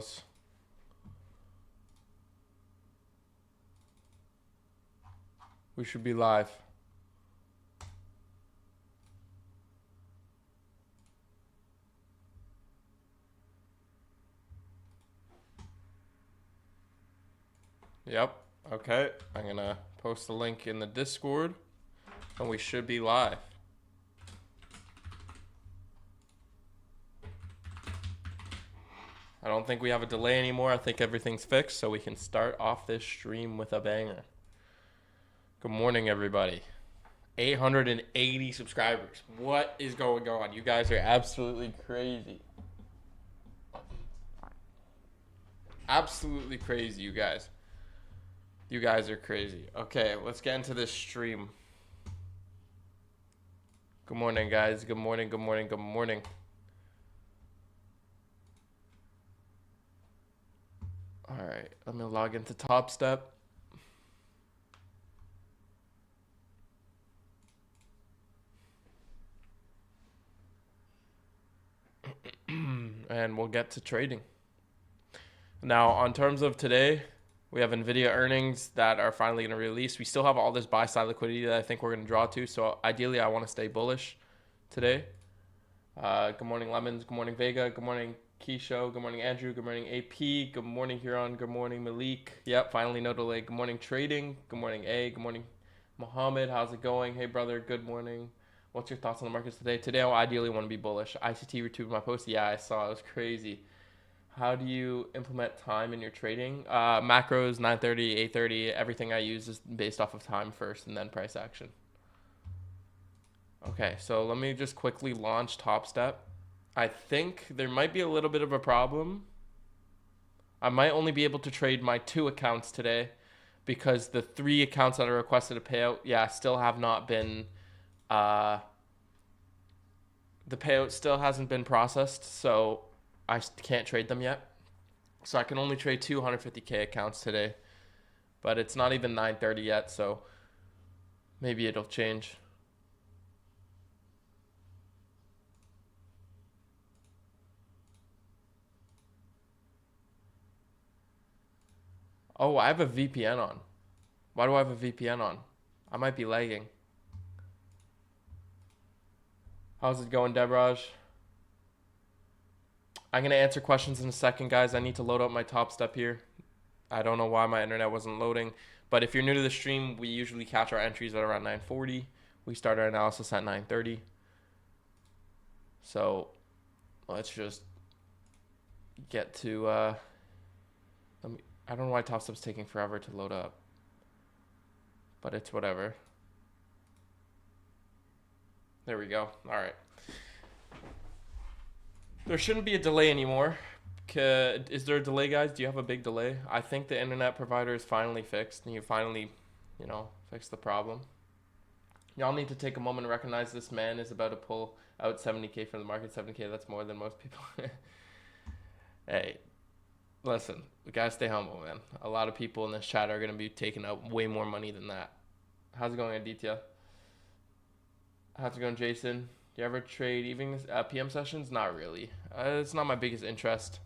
close. We should be live. Yep. Okay. I'm going to post the link in the Discord and we should be live. I don't think we have a delay anymore. I think everything's fixed, so we can start off this stream with a banger. Good morning, everybody. 880 subscribers. What is going on? You guys are absolutely crazy. Absolutely crazy, you guys. You guys are crazy. Okay, let's get into this stream. Good morning, guys. Good morning, good morning, good morning. All right, let me log into Top Step. And we'll get to trading. Now, on terms of today, we have NVIDIA earnings that are finally going to release. We still have all this buy-side liquidity that I think we're going to draw to. So ideally, I want to stay bullish today. Good morning, Lemons. Good morning, Vega. Good morning, Keisho. Good morning, Andrew. Good morning, AP. Good morning, Huron. Good morning, Malik. Yep, finally no delay. Good morning, Trading. Good morning, A. Good morning, Mohammed. How's it going? Hey, brother. Good morning. What's your thoughts on the markets today? Today, I ideally want to be bullish. ICT retweeted my post. Yeah, I saw. It was crazy. How do you implement time in your trading? Macros, 9:30, 8:30. Everything I use is based off of time first and then price action. Okay, so let me just quickly launch Top Step. I think there might be a little bit of a problem. I might only be able to trade my 2 accounts today because the 3 accounts that are requested a payout, yeah, still have not been... the payout still hasn't been processed, so I can't trade them yet. So I can only trade 250K accounts today. But it's not even 9:30 yet, so maybe it'll change. Oh, I have a VPN on. Why do I have a VPN on? I might be lagging. How's it going, Debraj? I'm going to answer questions in a second, guys. I need to load up my Top Step here. I don't know why my internet wasn't loading. But if you're new to the stream, we usually catch our entries at around 9:40. We start our analysis at 9:30. So let's just get to... I don't know why Top Step's taking forever to load up. But it's whatever. There we go. All right. There shouldn't be a delay anymore. Is there a delay, guys? Do you have a big delay? I think the internet provider is finally fixed and you finally, fixed the problem. Y'all need to take a moment to recognize this man is about to pull out 70K from the market. 70K, that's more than most people. Hey, listen, we gotta stay humble, man. A lot of people in this chat are gonna be taking out way more money than that. How's it going, Aditya? How's it going, Jason? Do you ever trade evening PM sessions? Not really. It's not my biggest interest.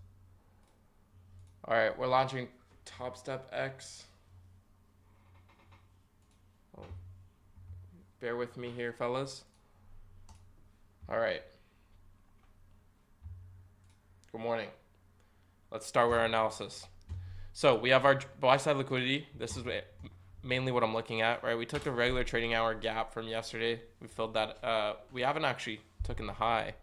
All right, we're launching Top Step X. Oh, bear with me here, fellas. All right. Good morning. Let's start with our analysis. So we have our buy side liquidity. This is mainly what I'm looking at, right? We took the regular trading hour gap from yesterday. We filled that. We haven't actually taken the high.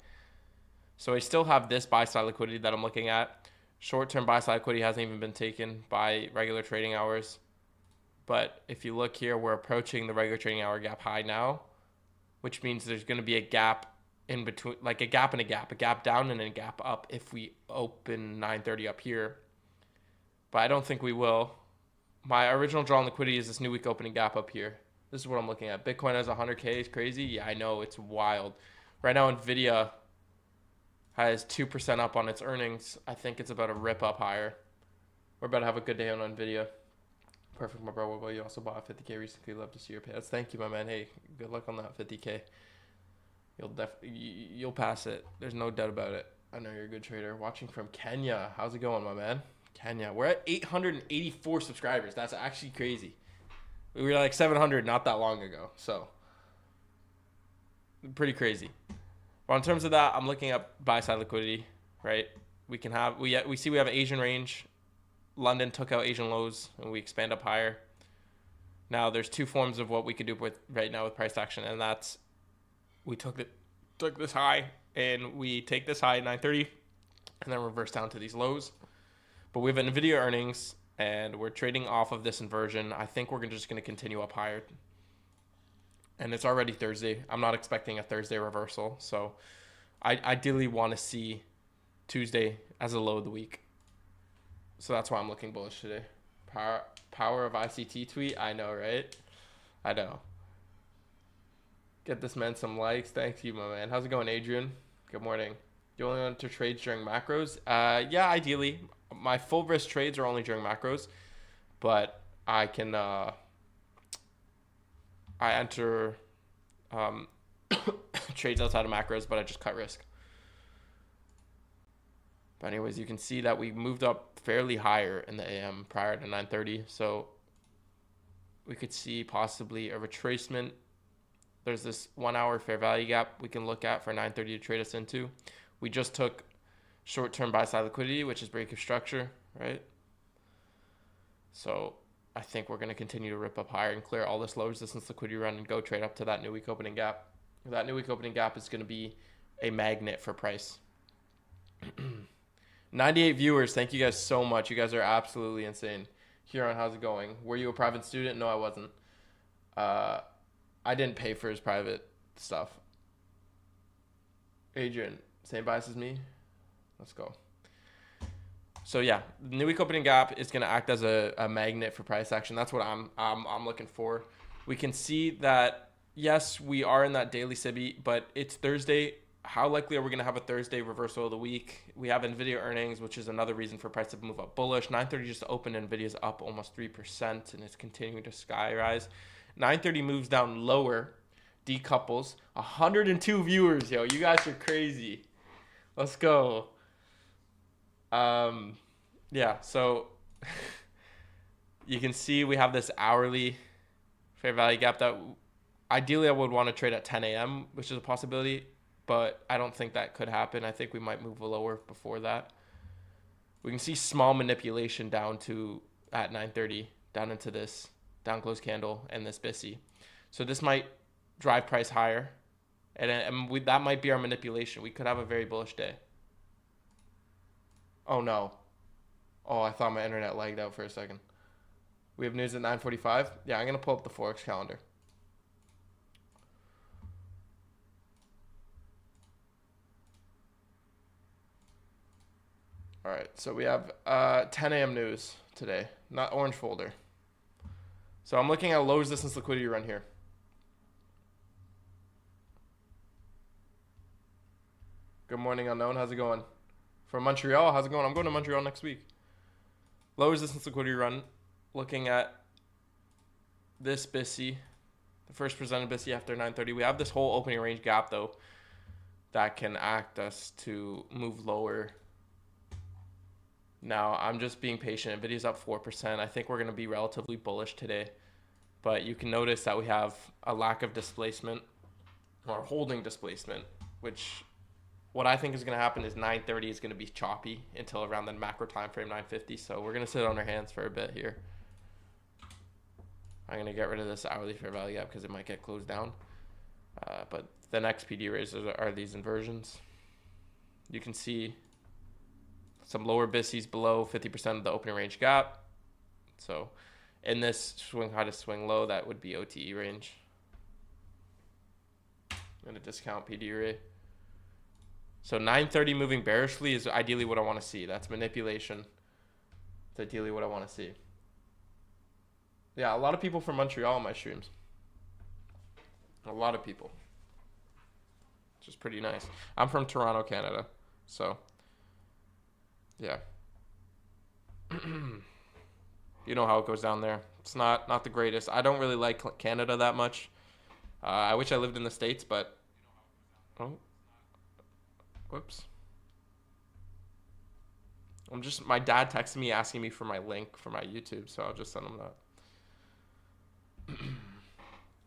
So I still have this buy side liquidity that I'm looking at. Short-term buy side liquidity hasn't even been taken by regular trading hours. But if you look here, we're approaching the regular trading hour gap high now, which means there's going to be a gap in between, like a gap and a gap down and a gap up if we open 9:30 up here. But I don't think we will. My original drawn liquidity is this new week opening gap up here. This is what I'm looking at. Bitcoin has 100K. It's crazy. Yeah, I know. It's wild. Right now, NVIDIA has 2% up on its earnings. I think it's about to rip up higher. We're about to have a good day on NVIDIA. Perfect, my bro. What about you? Also bought 50K recently. Love to see your payouts. Thank you, my man. Hey, good luck on that 50K. You'll pass it. There's no doubt about it. I know you're a good trader. Watching from Kenya. How's it going, my man? Kenya. We're at 884 subscribers. That's actually crazy. We were like 700 not that long ago. So, pretty crazy. But in terms of that, I'm looking at buy side liquidity, right? We see we have Asian range. London took out Asian lows and we expand up higher. Now there's two forms of what we could do with right now with price action, and that's we took this high and we take this high at 930 and then reverse down to these lows. But we have NVIDIA earnings and we're trading off of this inversion. I think we're just going to continue up higher. And it's already Thursday. I'm not expecting a Thursday reversal. So I ideally want to see Tuesday as a low of the week. So that's why I'm looking bullish today. Power of ICT tweet. I know, right? I know. Get this man some likes. Thank you, my man. How's it going, Adrian? Good morning. You only want to trade during macros? Yeah, ideally. My full risk trades are only during macros, but I can I enter trades outside of macros, but I just cut risk. But anyways, you can see that we moved up fairly higher in the AM prior to 930, so we could see possibly a retracement. There's this 1 hour fair value gap we can look at for 930 to trade us into. We just took short-term buy-side liquidity, which is break of structure, right? So I think we're going to continue to rip up higher and clear all this low resistance liquidity run and go trade up to that new week opening gap. That new week opening gap is going to be a magnet for price. 98 viewers. Thank you guys so much. You guys are absolutely insane. Huron, how's it going? Were you a private student? No, I wasn't. I didn't pay for his private stuff. Adrian, same bias as me? Let's go. So yeah, the new week opening gap is going to act as a magnet for price action. That's what I'm looking for. We can see that, yes, we are in that daily SIBI, but it's Thursday. How likely are we going to have a Thursday reversal of the week? We have NVIDIA earnings, which is another reason for price to move up bullish. 930 just opened. NVIDIA's up almost 3%, and it's continuing to sky rise. 930 moves down lower, decouples. 102 viewers, yo. You guys are crazy. Let's go. Yeah, so you can see we have this hourly fair value gap that ideally I would want to trade at 10 a.m., which is a possibility, but I don't think that could happen. I think we might move lower before that. We can see small manipulation down to at 930, down into this down close candle and this BISI. So this might drive price higher, and that might be our manipulation. We could have a very bullish day. Oh no. Oh, I thought my internet lagged out for a second. We have news at 9:45. Yeah, I'm going to pull up the forex calendar. All right, so we have 10 a.m. news today, not orange folder. So I'm looking at a low resistance liquidity run here. Good morning, unknown. How's it going? From Montreal, how's it going? I'm going to Montreal next week. Low resistance liquidity run. Looking at this BISI, the first presented BISI after 930. We have this whole opening range gap, though, that can act us to move lower. Now, I'm just being patient. NVIDIA's up 4%. I think we're going to be relatively bullish today. But you can notice that we have a lack of displacement or holding displacement, which what I think is going to happen is 930 is going to be choppy until around the macro time frame 950. So we're going to sit on our hands for a bit here. I'm going to get rid of this hourly fair value gap because it might get closed down. But the next PD raises are these inversions. You can see some lower BISIs below 50% of the opening range gap. So in this swing high to swing low, that would be OTE range. I'm going to discount PD array. So 930 moving bearishly is ideally what I want to see. That's manipulation. It's ideally what I want to see. Yeah, a lot of people from Montreal on my streams. A lot of people. Which is pretty nice. I'm from Toronto, Canada. So yeah. You know how it goes down there. It's not the greatest. I don't really like Canada that much. I wish I lived in the States, but oh, whoops. My dad texted me asking me for my link for my YouTube, so I'll just send him that.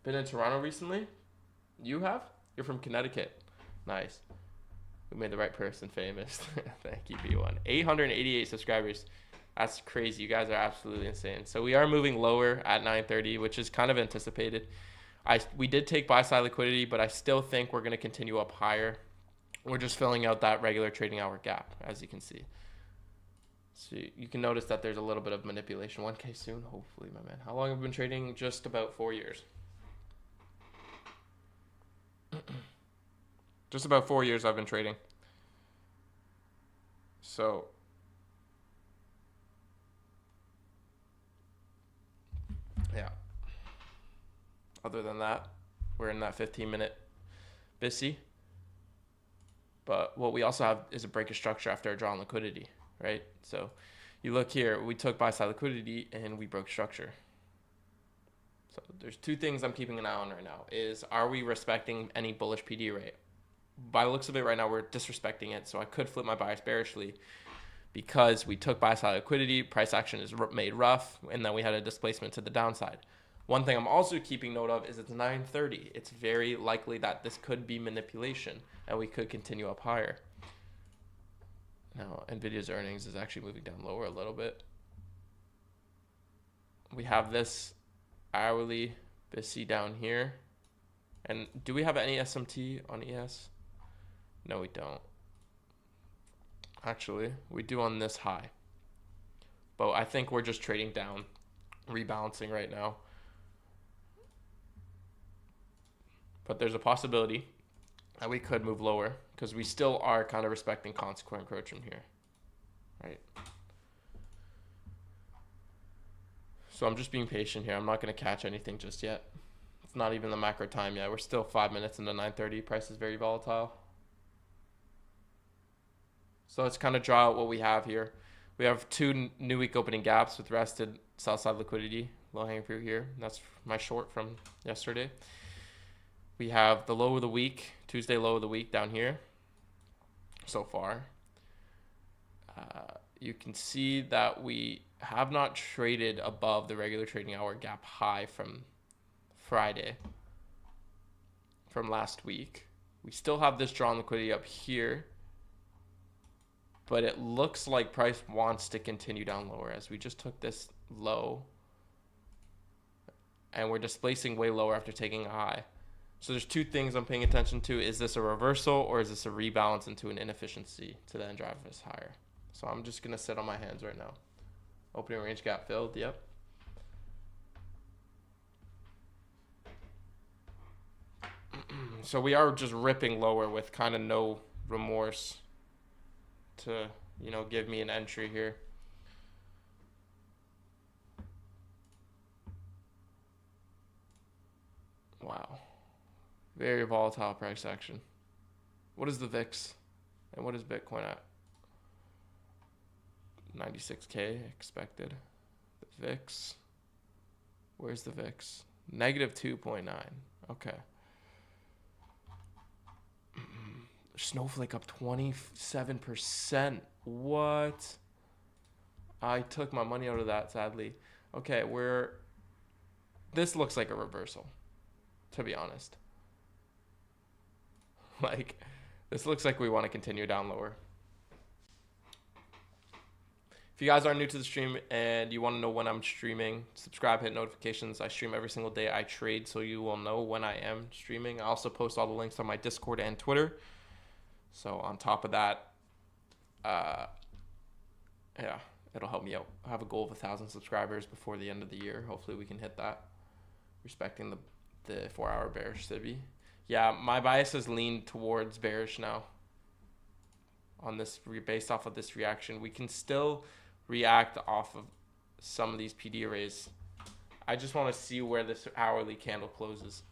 Been in Toronto recently? You have? You're from Connecticut. Nice. We made the right person famous. Thank you, B1. 888 subscribers. That's crazy. You guys are absolutely insane. So we are moving lower at 9:30, which is kind of anticipated. We did take buy side liquidity, but I still think we're going to continue up higher. We're just filling out that regular trading hour gap, as you can see. So you can notice that there's a little bit of manipulation. 1K soon, hopefully, my man. How long have you been trading? Just about 4 years. Just about 4 years I've been trading. So yeah. Other than that, we're in that 15-minute busy. But what we also have is a break of structure after a draw on liquidity, right? So you look here, we took buy side liquidity and we broke structure. So there's two things I'm keeping an eye on right now. Are we respecting any bullish PD rate? By the looks of it right now, we're disrespecting it. So I could flip my bias bearishly because we took buy side liquidity, price action is made rough, and then we had a displacement to the downside. One thing I'm also keeping note of is it's 9:30. It's very likely that this could be manipulation and we could continue up higher. Now, Nvidia's earnings is actually moving down lower a little bit. We have this hourly BISI down here. And do we have any SMT on ES? No, we don't. Actually, we do on this high. But I think we're just trading down, rebalancing right now. But there's a possibility that we could move lower because we still are kind of respecting consequent encroachment here, right? So I'm just being patient here. I'm not going to catch anything just yet. It's not even the macro time yet. We're still 5 minutes into 9:30. Price is very volatile. So let's kind of draw out what we have here. We have two new week opening gaps with rested sell side liquidity, low hanging fruit here. That's my short from yesterday. We have the low of the week, Tuesday low of the week down here so far. You can see that we have not traded above the regular trading hour gap high from Friday, from last week. We still have this drawn liquidity up here, but it looks like price wants to continue down lower as we just took this low and we're displacing way lower after taking a high. So there's two things I'm paying attention to. Is this a reversal or is this a rebalance into an inefficiency to then drive us higher? So I'm just going to sit on my hands right now. Opening range gap filled. Yep. So we are just ripping lower with kind of no remorse to, give me an entry here. Wow. Very volatile price action. What is the VIX? And what is Bitcoin at? 96K expected. The VIX. Where's the VIX? Negative 2.9. Okay. Snowflake up 27%. What? I took my money out of that, sadly. Okay, this looks like a reversal, to be honest. Like, this looks like we want to continue down lower. If you guys are new to the stream and you want to know when I'm streaming, subscribe, hit notifications. I stream every single day I trade, so you will know when I am streaming. I also post all the links on my Discord and Twitter. So on top of that, yeah, it'll help me out. I have a goal of 1,000 subscribers before the end of the year. Hopefully we can hit that, respecting the 4-hour bearish civvy. Yeah, my bias has leaned towards bearish now on this, based off of this reaction. We can still react off of some of these PD arrays. I just want to see where this hourly candle closes.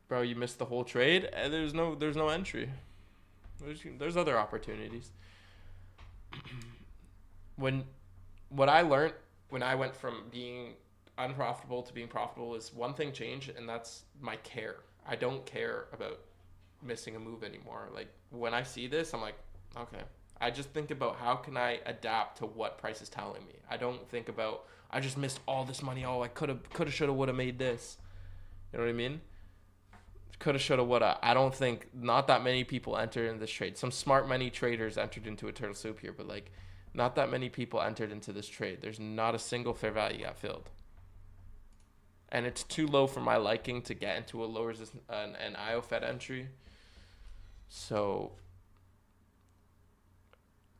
Bro, you missed the whole trade and there's no entry. There's other opportunities. What I learned when I went from being unprofitable to being profitable is one thing changed, and that's my care. I don't care about missing a move anymore. Like, when I see this, I'm like, Okay. I just think about how can I adapt to what price is telling me. I don't think about I just missed all this money. Oh, I could have, should have, would have made this. You know what I mean? Coulda, shoulda, woulda. I don't think not that many people entered in this trade. Some smart money traders entered into a turtle soup here, but like not that many people entered into this trade. There's not a single fair value got filled, and it's too low for my liking to get into a low resistance an IO Fed entry. So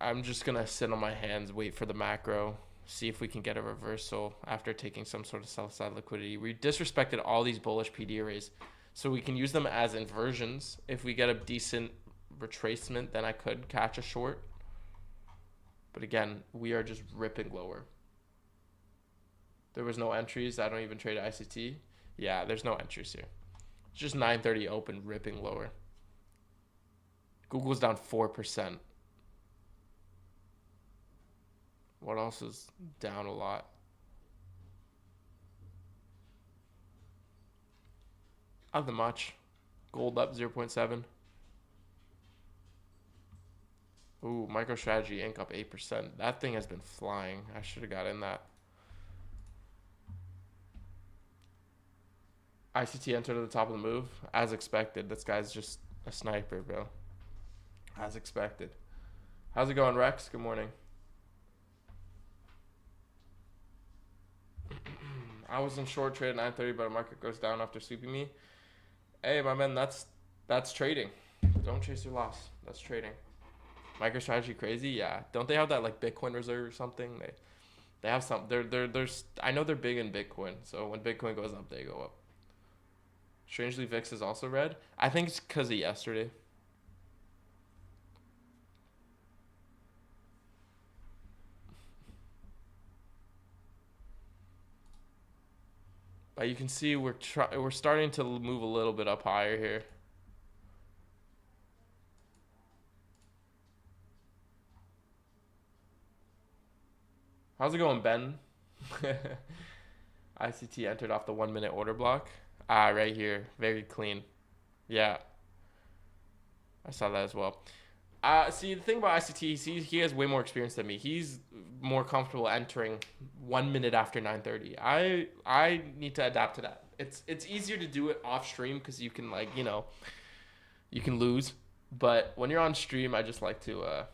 I'm just gonna sit on my hands, wait for the macro, see if we can get a reversal after taking some sort of sell side liquidity. We disrespected all these bullish PD arrays, so we can use them as inversions. If we get a decent retracement, then I could catch a short. But again, we are just ripping lower. There was no entries. I don't even trade ICT. Yeah, there's no entries here. It's just 930 open, ripping lower. Google's down 4%. What else is down a lot? Nothing much. Gold up 0.7. Ooh, MicroStrategy Inc. up 8%. That thing has been flying. I should have got in that. ICT entered at the top of the move. As expected. This guy's just a sniper, bro. As expected. How's it going, Rex? Good morning. I was in short trade at 9:30, but the market goes down after sweeping me. Hey, my man, that's trading. Don't chase your loss. That's trading. MicroStrategy crazy? Yeah. Don't they have that like Bitcoin reserve or something? They have some. There's. I know they're big in Bitcoin. So when Bitcoin goes up, they go up. Strangely, VIX is also red. I think it's because of yesterday. But you can see we're starting to move a little bit up higher here. How's it going, Ben? ICT entered off the 1 minute order block. Ah, right here. Very clean. Yeah, I saw that as well. See, the thing about ICT, he has way more experience than me. He's more comfortable entering 1 minute after 9:30. I need to adapt to that. It's easier to do it off stream because you can like you can lose, but when you're on stream, I just like to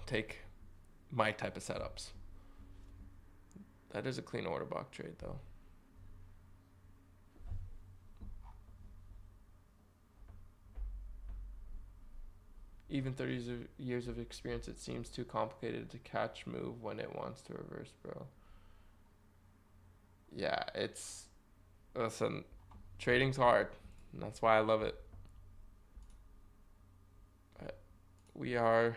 take my type of setups. That is a clean order block trade though. Even 30 years of experience, it seems too complicated to catch move when it wants to reverse, bro. Yeah, listen, trading's hard. And that's why I love it. But we are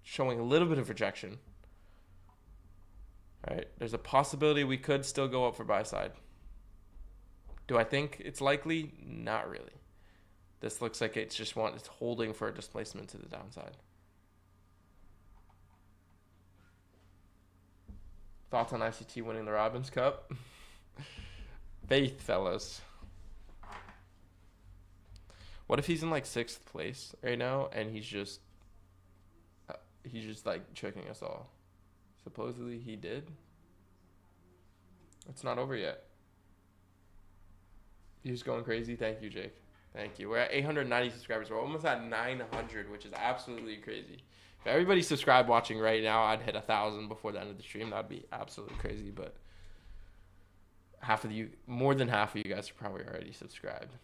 showing a little bit of rejection. All right, there's a possibility we could still go up for buy side. Do I think it's likely? Not really. This looks like it's holding for a displacement to the downside. Thoughts on ICT winning the Robbins Cup? Faith, fellas. What if he's in like 6th place right now and he's just like tricking us all? Supposedly he did. It's not over yet. He's going crazy. Thank you, Jake. Thank you. We're at 890 subscribers. We're almost at 900, which is absolutely crazy. If everybody subscribed watching right now, I'd hit 1,000 before the end of the stream. That'd be absolutely crazy. But more than half of you guys are probably already subscribed.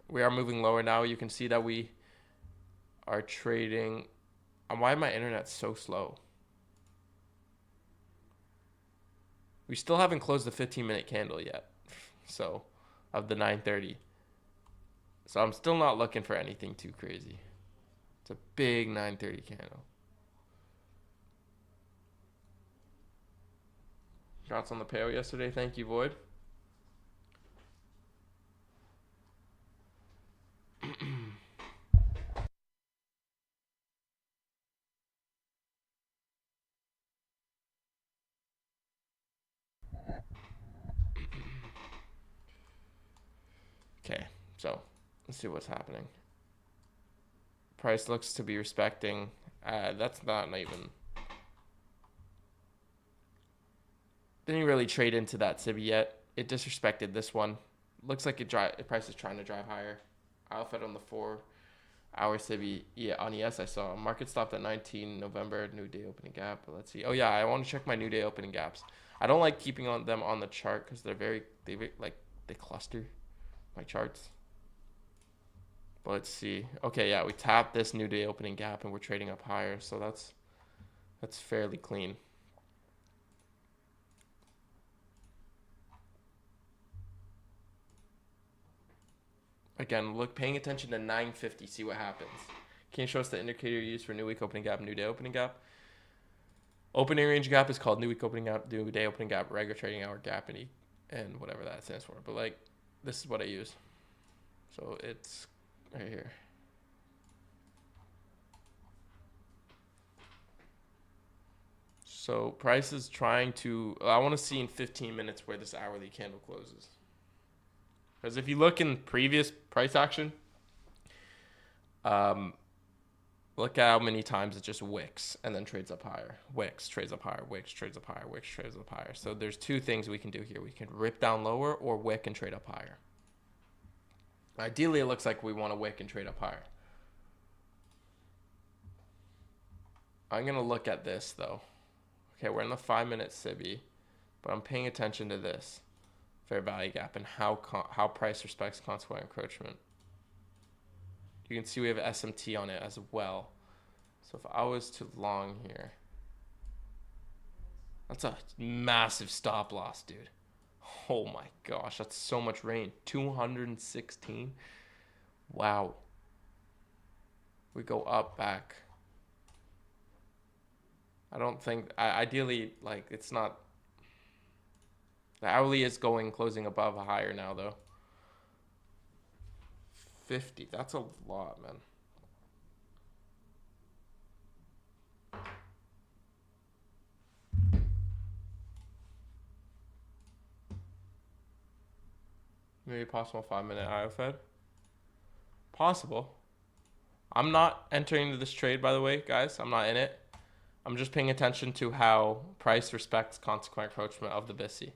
We are moving lower now. You can see that we are trading. Why is my internet so slow? We still haven't closed the 15-minute candle yet. So, of the 9:30. So I'm still not looking for anything too crazy. It's a big 9:30 candle. Shots on the payo yesterday. Thank you, Void. Okay, so let's see what's happening. Price looks to be respecting. That's not even. Didn't really trade into that SIBI yet. It disrespected this one. Looks like price is trying to drive higher. Alpha on the 4-hour SIBI. Yeah, on ES I saw. Market stopped at 19 November. New day opening gap. But let's see. Oh yeah, I want to check my new day opening gaps. I don't like keeping them on the chart because they cluster my charts. But let's see. Okay, yeah, we tapped this new day opening gap and we're trading up higher. So that's fairly clean. Again, paying attention to 950, see what happens. Can you show us the indicator you use for new week opening gap, new day opening gap? Opening range gap is called new week opening gap, new day opening gap, regular trading hour gap, and whatever that stands for. But like, this is what I use. So it's right here. So price is trying to, I want to see in 15 minutes where this hourly candle closes. Because if you look in previous price action, look at how many times it just wicks and then trades up higher. Wicks, trades up higher, wicks, trades up higher, wicks, trades up higher. So there's two things we can do here. We can rip down lower or wick and trade up higher. Ideally, it looks like we want to wick and trade up higher. I'm going to look at this, though. Okay, we're in the 5-minute SIBI, but I'm paying attention to this. Fair value gap and how price respects consequent encroachment. You can see we have SMT on it as well. So if I was to long here, that's a massive stop loss, dude. Oh my gosh, that's so much rain. 216. Wow. We go up back. I don't think, ideally, like, it's not. The hourly is closing above a higher now, though. 50. That's a lot, man. Maybe possible 5-minute IOFED. Possible. I'm not entering into this trade, by the way, guys. I'm not in it. I'm just paying attention to how price respects consequent encroachment of the BISI.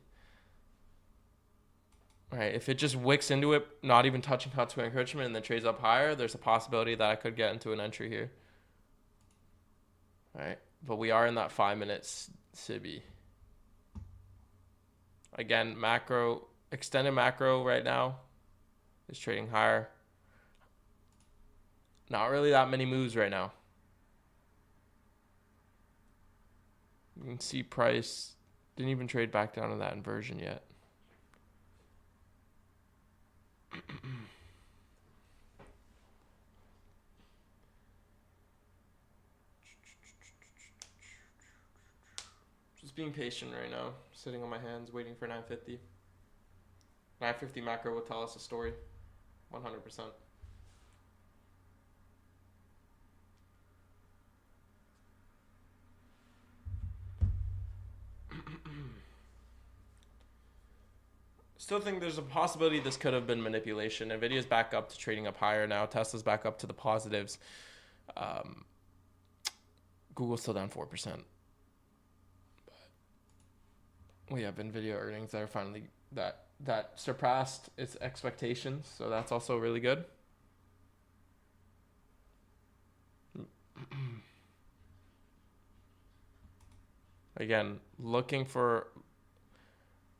Right, if it just wicks into it, not even touching consequent encroachment, and then trades up higher, there's a possibility that I could get into an entry here. Right, but we are in that 5-minute SIBI. Again, extended macro right now is trading higher. Not really that many moves right now. You can see price didn't even trade back down to that inversion yet. Just being patient right now, sitting on my hands, waiting for 950. 950 macro will tell us a story, 100%. Still think there's a possibility this could have been manipulation. Nvidia's back up to trading up higher now. Tesla's back up to the positives. Google's still down 4%. But we have Nvidia earnings that are finally that surpassed its expectations, so that's also really good. Again, looking for.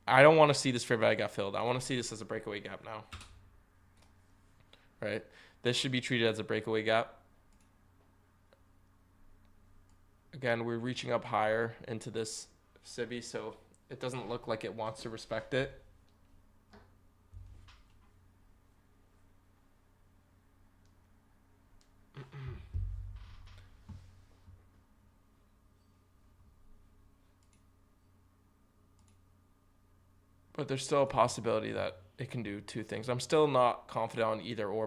I don't want to see this fair value gap filled. I want to see this as a breakaway gap now. Right? This should be treated as a breakaway gap. Again, we're reaching up higher into this SIBI, so it doesn't look like it wants to respect it. But there's still a possibility that it can do two things. I'm still not confident on either or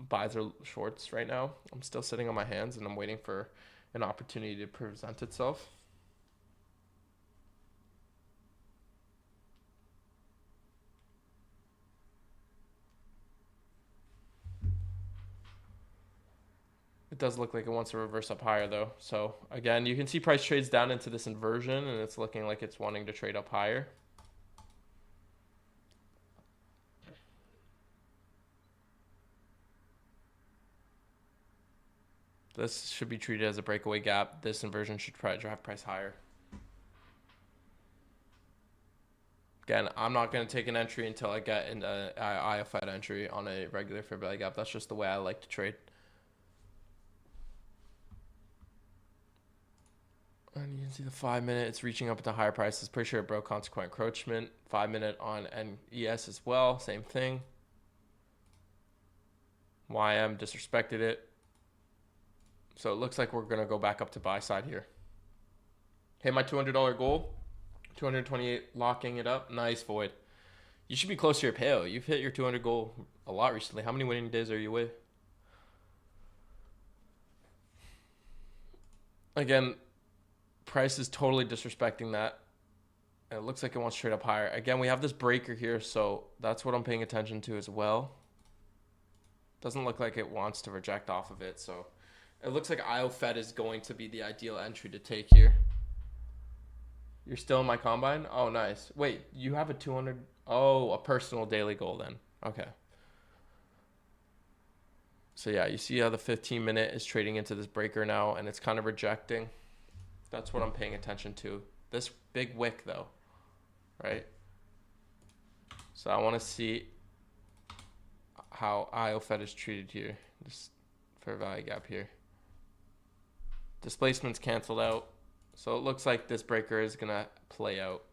buys or shorts right now. I'm still sitting on my hands and I'm waiting for an opportunity to present itself. It does look like it wants to reverse up higher though. So again, you can see price trades down into this inversion and it's looking like it's wanting to trade up higher. This should be treated as a breakaway gap. This inversion should probably drive price higher. Again, I'm not going to take an entry until I get an IFED entry on a regular fair value gap. That's just the way I like to trade. And you can see the 5 minute, it's reaching up at the higher prices. Pretty sure it broke consequent encroachment. 5 minute on NES as well, same thing. YM disrespected it. So it looks like we're going to go back up to buy side here. Hit my $200 goal. 228, locking it up. Nice void. You should be close to your payout. You've hit your 200 goal a lot recently. How many winning days are you with? Again, price is totally disrespecting that. It looks like it wants straight up higher. Again, we have this breaker here, so that's what I'm paying attention to as well. Doesn't look like it wants to reject off of it, so it looks like IFED is going to be the ideal entry to take here. You're still in my combine? Oh, nice. Wait, you have a 200... Oh, a personal daily goal then. Okay. So yeah, you see how the 15 minute is trading into this breaker now, and it's kind of rejecting. That's what I'm paying attention to. This big wick though, right? So I want to see how IFED is treated here. This fair value gap here. Displacement's canceled out. So it looks like this breaker is going to play out.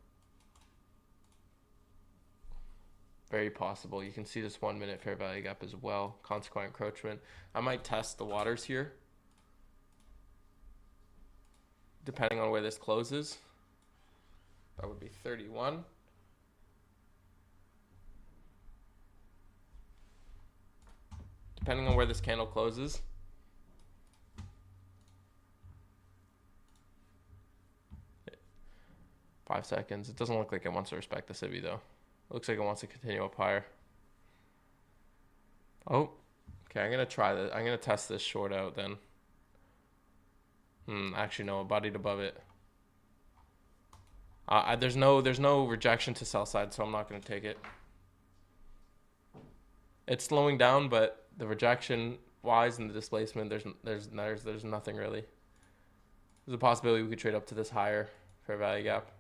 Very possible. You can see this 1 minute fair value gap as well. Consequent encroachment. I might test the waters here, depending on where this closes. That would be 31. Depending on where this candle closes. Five seconds. It doesn't look like it wants to respect the civvy though. It looks like it wants to continue up higher. Oh, okay. I'm gonna try this. I'm gonna test this short out then. Actually no, it bodied above it. There's no rejection to sell side, so I'm not gonna take it. It's slowing down, but the rejection wise and the displacement, there's nothing really. There's a possibility we could trade up to this higher fair value gap.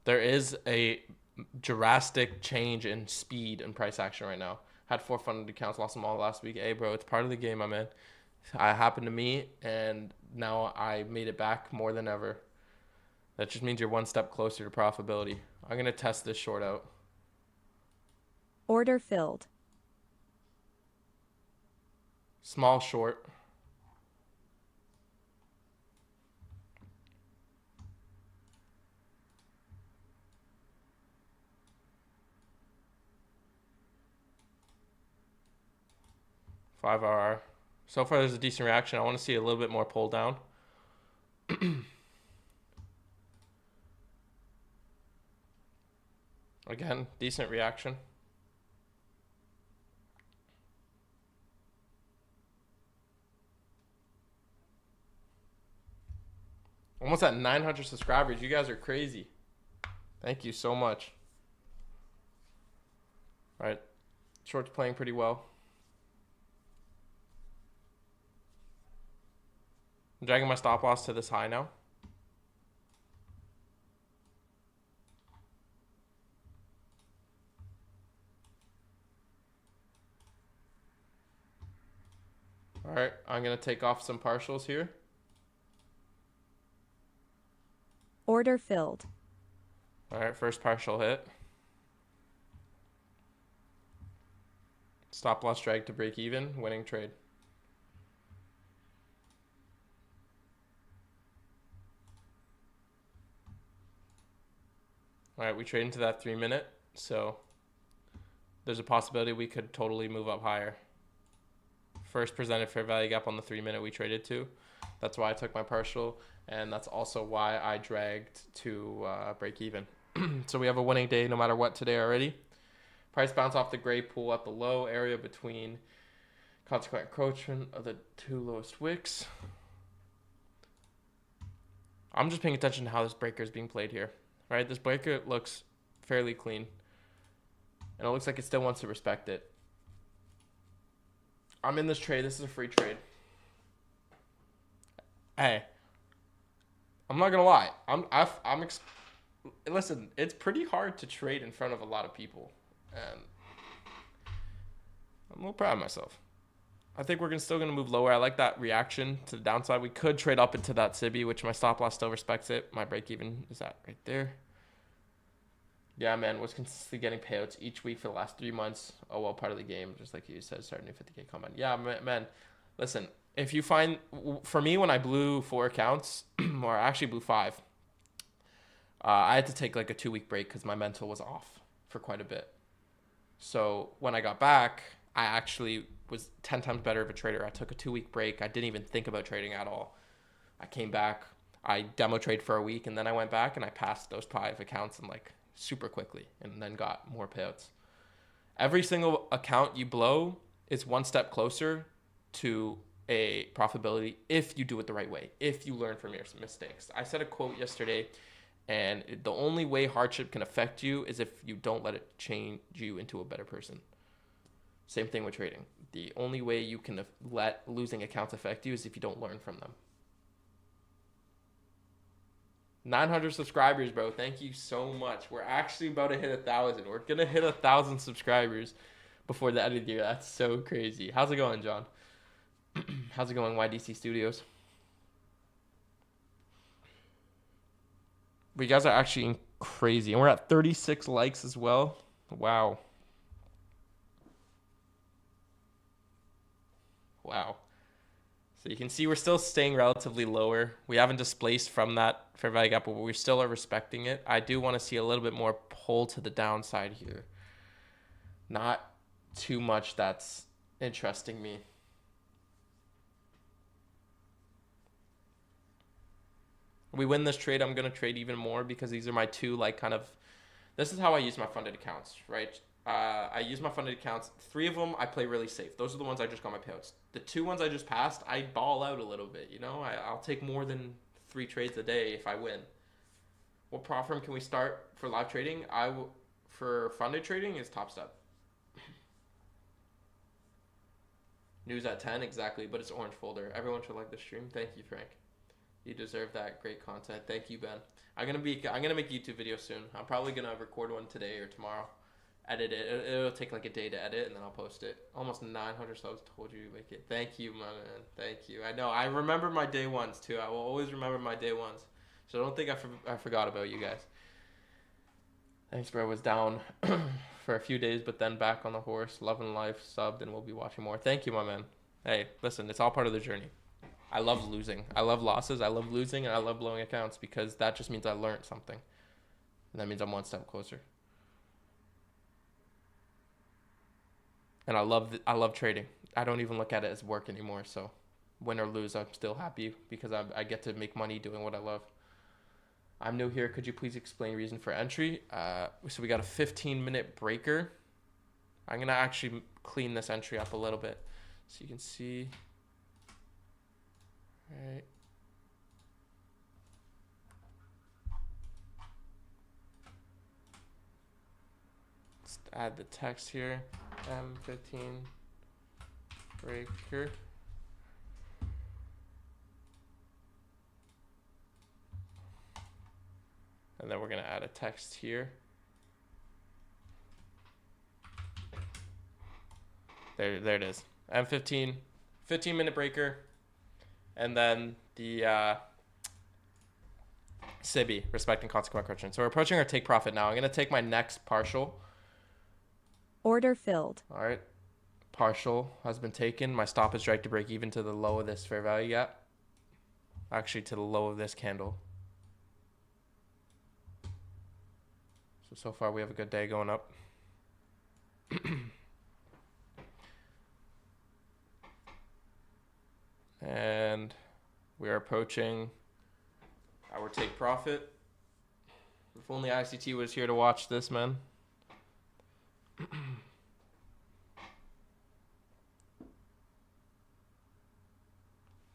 There is a drastic change in speed and price action right now. Had 4 funded accounts, lost them all last week. Hey, bro, it's part of the game, I'm in. It happened to me, and now I made it back more than ever. That just means you're one step closer to profitability. I'm going to test this short out. Order filled. Small short. Five RR. So far, there's a decent reaction. I want to see a little bit more pull down. Again, decent reaction. Almost at 900 subscribers. You guys are crazy. Thank you so much. All right. Short's playing pretty well. I'm dragging my stop loss to this high now. All right, I'm going to take off some partials here. Order filled. All right, first partial hit. Stop loss drag to break even, winning trade. All right, we trade into that 3 minute, so there's a possibility we could totally move up higher. First presented fair value gap on the 3 minute we traded to. That's why I took my partial, and that's also why I dragged to break even. So we have a winning day no matter what today already. Price bounce off the gray pool at the low area between consequent encroachment of the two lowest wicks. I'm just paying attention to how this breaker is being played here, right? This breaker looks fairly clean, and it looks like it still wants to respect it. I'm in this trade. This is a free trade. Hey, I'm not gonna lie. Listen, it's pretty hard to trade in front of a lot of people, and I'm a little proud of myself. I think we're still gonna move lower. I like that reaction to the downside. We could trade up into that SIBI, which my stop loss still respects it. My break even is that right there. Yeah, man, was consistently getting payouts each week for the last 3 months. Oh, well, part of the game, just like you said, starting a 50K comment. Yeah, man, listen, if you find, for me, when I blew 4 accounts, or I actually blew 5, I had to take like a 2-week break because my mental was off for quite a bit. So when I got back, I actually was 10 times better of a trader. I took a 2-week break. I didn't even think about trading at all. I came back, I demo trade for a week, and then I went back and I passed those 5 accounts in like super quickly and then got more payouts. Every single account you blow is one step closer to a profitability if you do it the right way, if you learn from your mistakes. I said a quote yesterday, and the only way hardship can affect you is if you don't let it change you into a better person. Same thing with trading. The only way you can let losing accounts affect you is if you don't learn from them. 900 subscribers, bro. Thank you so much. We're actually about to hit 1,000. We're gonna hit 1,000 subscribers before the end of the year. That's so crazy. How's it going, John? How's it going, YDC Studios? But you guys are actually crazy, and we're at 36 likes as well. Wow. So you can see we're still staying relatively lower. We haven't displaced from that fair value gap, but we still are respecting it. I do want to see a little bit more pull to the downside here. Not too much that's interesting me. We win this trade, I'm going to trade even more because these are my two, like, kind of, this is how I use my funded accounts, right? I use my funded accounts. 3 of them I play really safe. Those are the ones I just got my payouts. The 2 ones I just passed, I ball out a little bit, you know? I'll take more than 3 trades a day if I win. What prop firm can we start for live trading? For funded trading is Top Step. News at 10, exactly, but it's orange folder. Everyone should like the stream. Thank you, Frank. You deserve that great content. Thank you, Ben. I'm gonna make a YouTube video soon. I'm probably gonna record one today or tomorrow. Edit it. It'll take like a day to edit, and then I'll post it. Almost 900 subs. Told you to make it. Thank you, my man. Thank you. I know. I remember my day ones too. I will always remember my day ones. So don't think I forgot about you guys. Thanks, bro. Was down for a few days, but then back on the horse. Loving life. Subbed, and we'll be watching more. Thank you, my man. Hey, listen. It's all part of the journey. I love losing. I love losses. I love losing, and I love blowing accounts because that just means I learned something. And that means I'm one step closer. And I love trading. I don't even look at it as work anymore. So win or lose, I'm still happy because I get to make money doing what I love. I'm new here. Could you please explain reason for entry? So we got a 15-minute breaker. I'm going to actually clean this entry up a little bit so you can see. All right. Let's add the text here. M15 breaker. And then we're going to add a text here. There it is. M15, 15-minute breaker. And then the SIBI, respecting consequent correction. So we're approaching our take profit now. I'm going to take my next partial. Order filled. All right. Partial has been taken. My stop is dragged to break even to the low of this fair value gap. Actually, to the low of this candle. So far we have a good day going up. And we are approaching our take profit. If only ICT was here to watch this, man.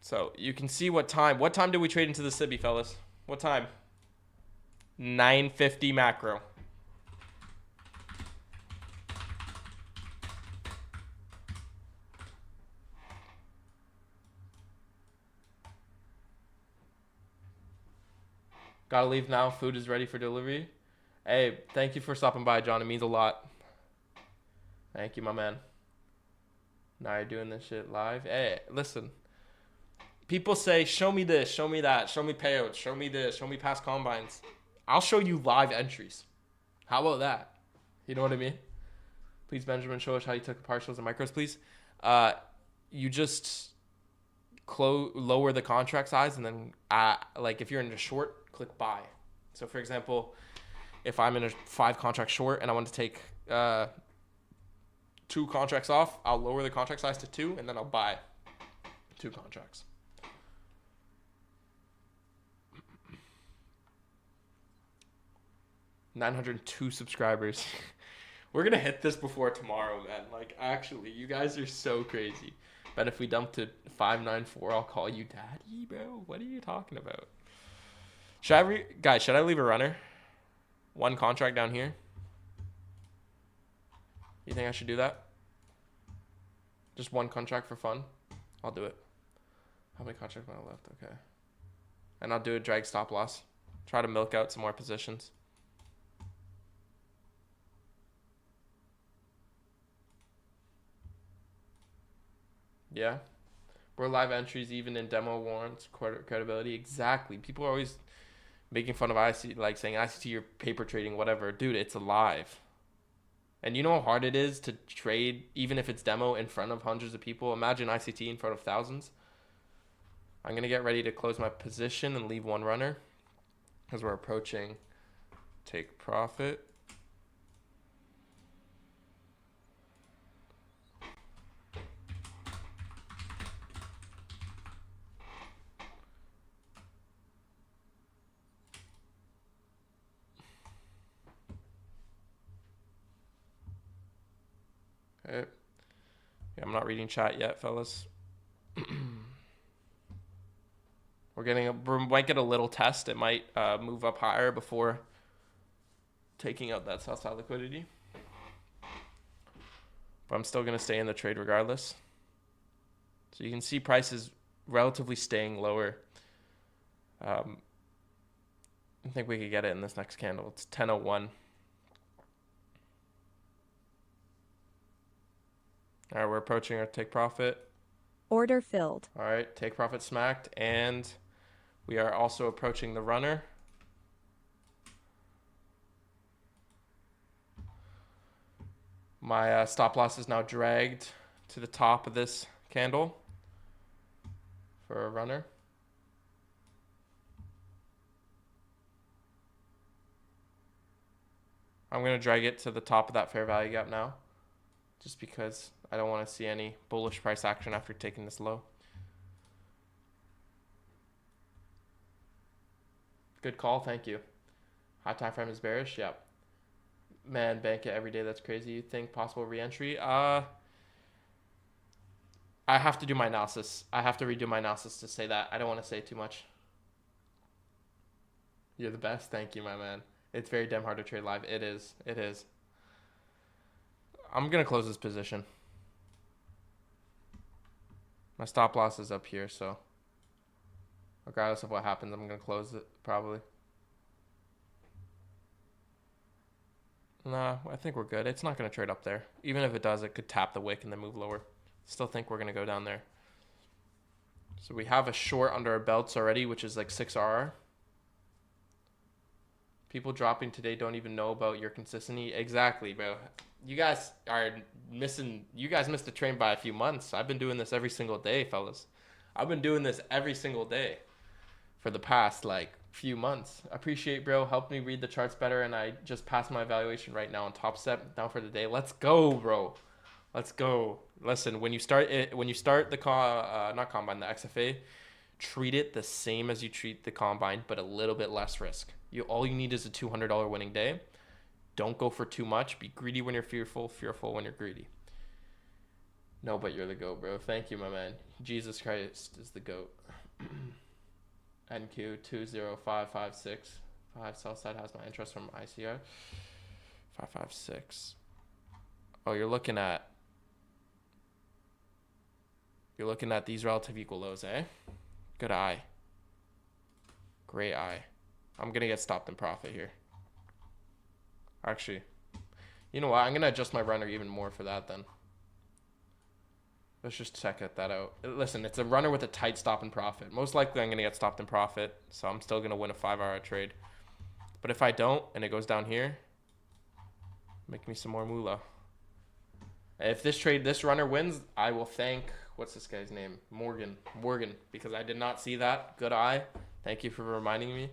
So you can see what time. What time did we trade into the Sibby, fellas? What time? 9:50 macro. Gotta leave now. Food is ready for delivery. Hey, thank you for stopping by, John. It means a lot. Thank you, my man. Now you're doing this shit live. Hey, listen. People say, show me this, show me that, show me payouts, show me this, show me past combines. I'll show you live entries. How about that? You know what I mean? Please, Benjamin, show us how you took partials and micros, please. You just lower the contract size, and then like if you're in a short, click buy. So for example, if I'm in a 5 contract short and I want to take 2 contracts off, I'll lower the contract size to 2, and then I'll buy 2 contracts. $902 subscribers. We're gonna hit this before tomorrow, man. Like, actually, you guys are so crazy. But if we dump to 594, I'll call you daddy, bro. What are you talking about? Guys, should I leave a runner? 1 contract down here. You think I should do that? Just 1 contract for fun? I'll do it. How many contracts am I left? Okay. And I'll do a drag stop loss. Try to milk out some more positions. Yeah. We're live entries even in demo warrants, credibility. Exactly. People are always making fun of IC, like saying ICT or paper trading, whatever. Dude, it's alive. And you know how hard it is to trade, even if it's demo, in front of hundreds of people? Imagine ICT in front of thousands. I'm going to get ready to close my position and leave 1 runner because we're approaching take profit. Okay. Yeah, I'm not reading chat yet, fellas. We might get a little test. It might move up higher before taking out that south side liquidity. But I'm still going to stay in the trade regardless. So you can see prices relatively staying lower. I think we could get it in this next candle. It's 10:01. All right, we're approaching our take profit. Order filled. All right, take profit smacked, and we are also approaching the runner. My stop loss is now dragged to the top of this candle for a runner. I'm going to drag it to the top of that fair value gap now, just because I don't want to see any bullish price action after taking this low. Good call, thank you. High time frame is bearish, yep. Man, bank it every day, that's crazy. You think possible re-entry? I have to do my analysis. I have to redo my analysis to say that. I don't want to say too much. You're the best, thank you, my man. It's very damn hard to trade live. It is, it is. I'm going to close this position. My stop loss is up here, so regardless of what happens, I'm going to close it probably. Nah, I think we're good. It's not going to trade up there. Even if it does, it could tap the wick and then move lower. Still think we're going to go down there. So we have a short under our belts already, which is like 6RR. People dropping today don't even know about your consistency. Exactly, bro. You guys are missing. You guys missed the train by a few months. I've been doing this every single day, fellas. I've been doing this every single day for the past like few months. Appreciate, bro. Helped me read the charts better, and I just passed my evaluation right now on Top Step down for the day. Let's go, bro. Let's go. Listen, when you start the not combine, the XFA, treat it the same as you treat the combine, but a little bit less risk. All you need is a $200 winning day. Don't go for too much. Be greedy when you're fearful, fearful when you're greedy. No, but you're the GOAT, bro. Thank you, my man. Jesus Christ is the GOAT. NQ20556. 5 Southside has my interest from ICR. 556. Oh, you're looking at these relative equal lows, eh? Good eye. Great eye. I'm going to get stopped in profit here. Actually, you know what? I'm going to adjust my runner even more for that then. Let's just check that out. Listen, it's a runner with a tight stop in profit. Most likely I'm going to get stopped in profit, so I'm still going to win a 5-hour trade. But if I don't, and it goes down here, make me some more moolah. If this runner wins, I will thank, what's this guy's name? Morgan, because I did not see that. Good eye. Thank you for reminding me.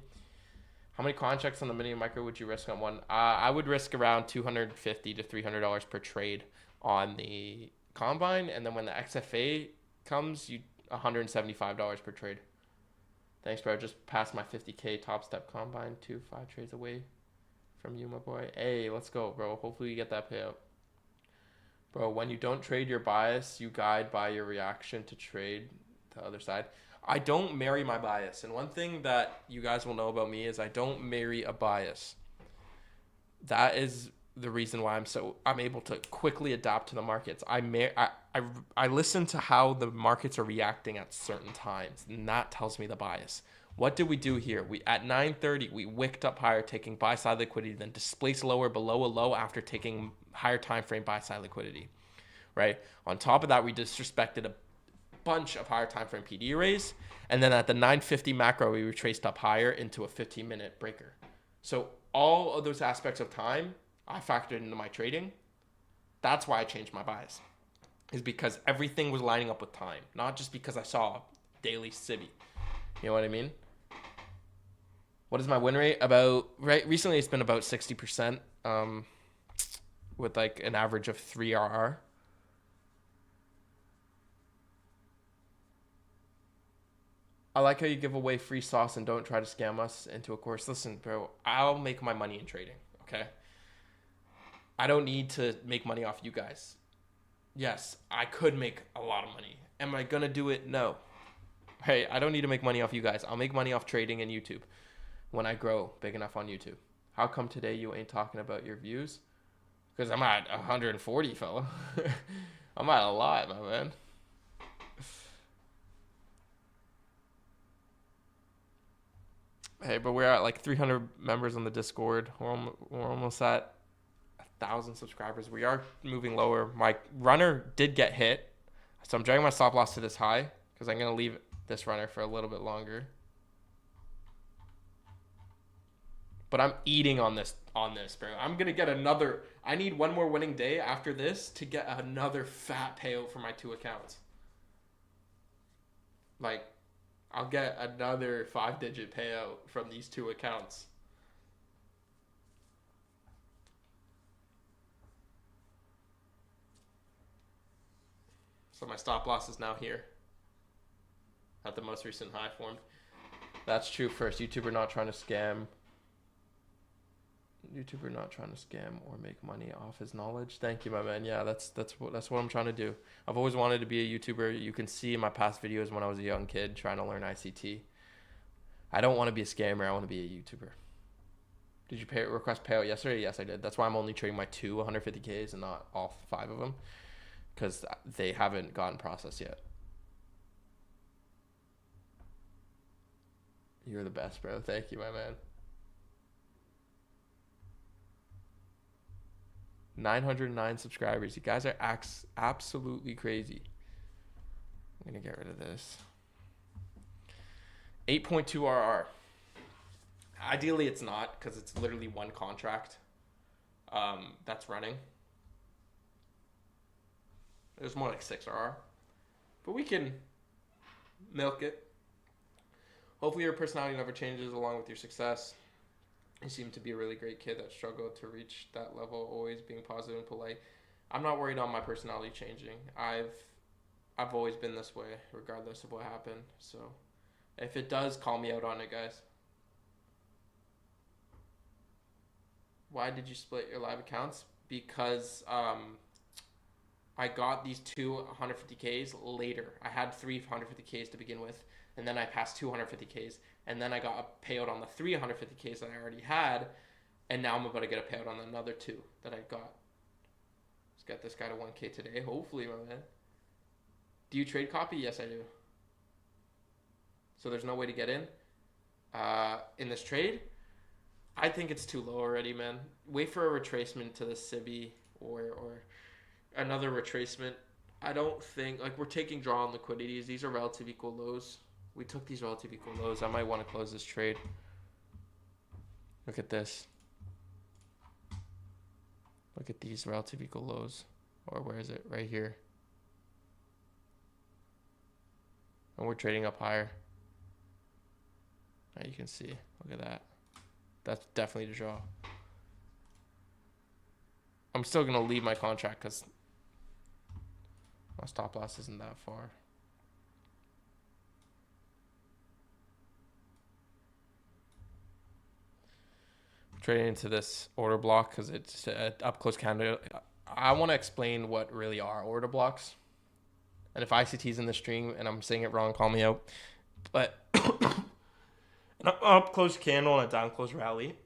How many contracts on the mini and micro would you risk on one? I would risk around $250 to $300 per trade on the combine, and then when the XFA comes, you $175 per trade. Thanks, bro. Just passed my 50K top step combine, 5 trades away from you, my boy. Hey, let's go, bro. Hopefully you get that payout. Bro, when you don't trade your bias, you guide by your reaction to trade the other side. I don't marry my bias. And one thing that you guys will know about me is I don't marry a bias. That is the reason why I'm able to quickly adapt to the markets. I listen to how the markets are reacting at certain times, and that tells me the bias. What did we do here? We at 9:30 we wicked up higher, taking buy side liquidity, then displaced lower below a low after taking higher time frame buy side liquidity. Right? On top of that, we disrespected a bunch of higher time frame PD arrays, and then at the 9:50 macro we retraced up higher into a 15-minute breaker. So all of those aspects of time I factored into my trading. That's why I changed my bias, is because everything was lining up with time, not just because I saw daily Sibi. You know what I mean? What is my win rate? Recently it's been about 60%, with like an average of 3 RR. I like how you give away free sauce and don't try to scam us into a course. Listen, bro, I'll make my money in trading, okay? I don't need to make money off you guys. Yes, I could make a lot of money. Am I going to do it? No. Hey, I don't need to make money off you guys. I'll make money off trading and YouTube when I grow big enough on YouTube. How come today you ain't talking about your views? Because I'm at 140, fella. I'm at a lot, my man. Hey, but we're at like 300 members on the Discord. We're almost at 1,000 subscribers. We are moving lower. My runner did get hit, so I'm dragging my stop loss to this high because I'm gonna leave this runner for a little bit longer. But I'm eating on this, bro. I'm gonna get another. I need one more winning day after this to get another fat payout for my 2 accounts. Like, I'll get another 5-digit payout from these 2 accounts. So my stop loss is now here at the most recent high formed. That's true. First, YouTuber not trying to scam. YouTuber not trying to scam or make money off his knowledge. Thank you, my man. Yeah, that's what I'm trying to do. I've always wanted to be a YouTuber. You can see in my past videos when I was a young kid trying to learn ICT. I don't want to be a scammer. I want to be a YouTuber. Did you request payout yesterday? Yes, I did. That's why I'm only trading my 2 150Ks and not all 5 of them, because they haven't gotten processed yet. You're the best, bro. Thank you, my man. 909 subscribers. You guys are absolutely crazy. I'm going to get rid of this. 8.2 RR. Ideally, it's not, because it's literally one contract that's running. There's more like 6 RR. But we can milk it. Hopefully your personality never changes along with your success. You seem to be a really great kid that struggled to reach that level, always being positive and polite. I'm not worried on my personality changing. I've always been this way, regardless of what happened. So if it does, call me out on it, guys. Why did you split your live accounts? Because I got these two 150Ks later. I had three 150Ks to begin with, and then I passed 250Ks, and then I got a payout on the 350Ks that I already had, and now I'm about to get a payout on another two that I got. Let's get this guy to 1K today, hopefully, my man. Do you trade copy? Yes, I do. So there's no way to get in this trade. I think it's too low already, man. Wait for a retracement to the Civi or another retracement. I don't think, like, we're taking draw on liquidities. These are relative equal lows. We took these relative equal lows. I might want to close this trade. Look at this. Look at these relative equal lows. Or where is it? Right here. And we're trading up higher. Now you can see. Look at that. That's definitely the draw. I'm still going to leave my contract because my stop loss isn't that far. Trading into this order block because it's up close candle. I want to explain what really are order blocks. And if ICT's in the stream and I'm saying it wrong, call me out. But an up close candle and a down close rally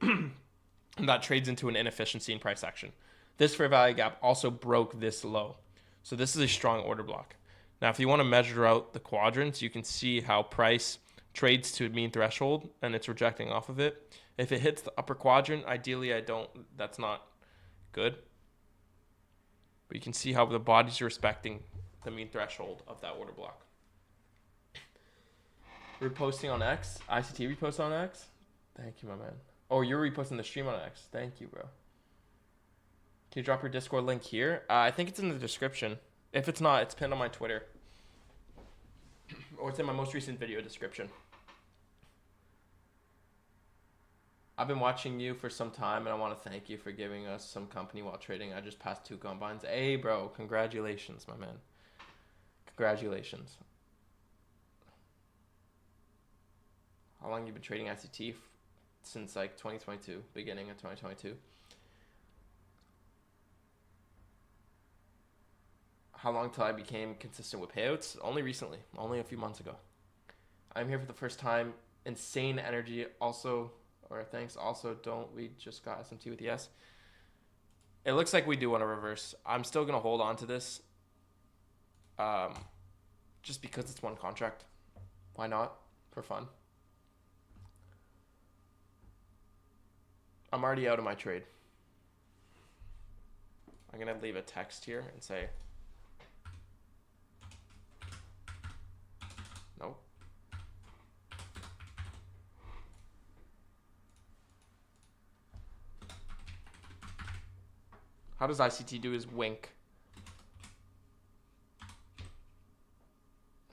that trades into an inefficiency in price action. This fair value gap also broke this low. So this is a strong order block. Now, if you want to measure out the quadrants, you can see how price trades to mean threshold and it's rejecting off of it. If it hits the upper quadrant, ideally that's not good. But you can see how the body's respecting the mean threshold of that order block. Reposting on X. ICT repost on X. Thank you, my man. Oh, you're reposting the stream on X. Thank you, bro. Can you drop your Discord link here? I think it's in the description. If it's not, it's pinned on my Twitter. Or it's in my most recent video description. I've been watching you for some time, and I want to thank you for giving us some company while trading. I just passed 2 combines. Hey, bro. Congratulations, my man. Congratulations. How long have you been trading ICT? Since like 2022, beginning of 2022. How long till I became consistent with payouts? Only recently, only a few months ago. I'm here for the first time. Insane energy. Also, or thanks. Also, don't we just got SMT with yes? It looks like we do want to reverse. I'm still gonna hold on to this. Just because it's one contract. Why not? For fun. I'm already out of my trade. I'm gonna leave a text here and say, nope. How does ICT do his wink?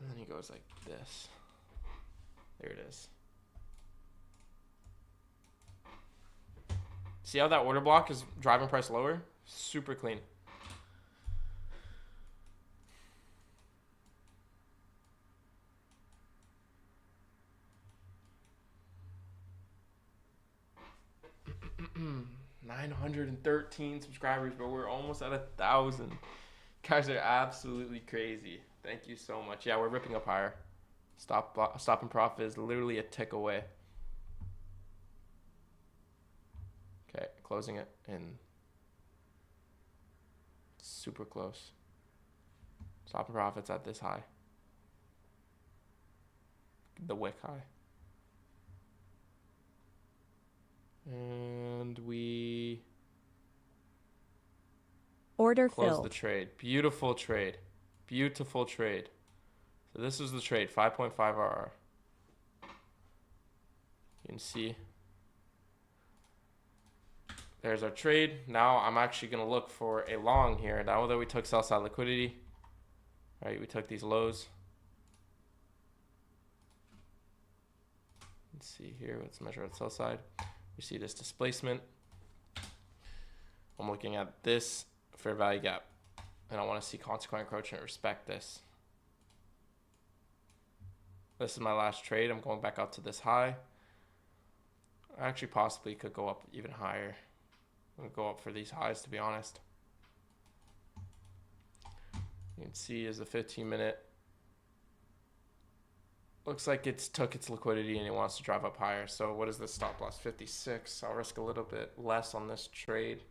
And then he goes like this. There it is. See how that order block is driving price lower? Super clean. $913 subscribers, but we're almost at 1,000. Guys are absolutely crazy. Thank you so much. Yeah, we're ripping up higher. Stop and profit is literally a tick away. Okay, closing it in. Super close. Stop and profits at this high. The wick high. And we Order close filled. the trade. Beautiful trade. Beautiful trade. So this is the trade, 5.5 RR. You can see. There's our trade. Now I'm actually going to look for a long here. Now that we took sell side liquidity, right? We took these lows. Let's see here. Let's measure at sell side. We see this displacement. I'm looking at this fair value gap, and I want to see consequent encroachment. Respect this. This is my last trade. I'm going back up to this high. I actually possibly could go up even higher. I'm gonna go up for these highs, to be honest. You can see is the 15-minute. Looks like it's took its liquidity and it wants to drive up higher. So what is the stop loss? 56. I'll risk a little bit less on this trade.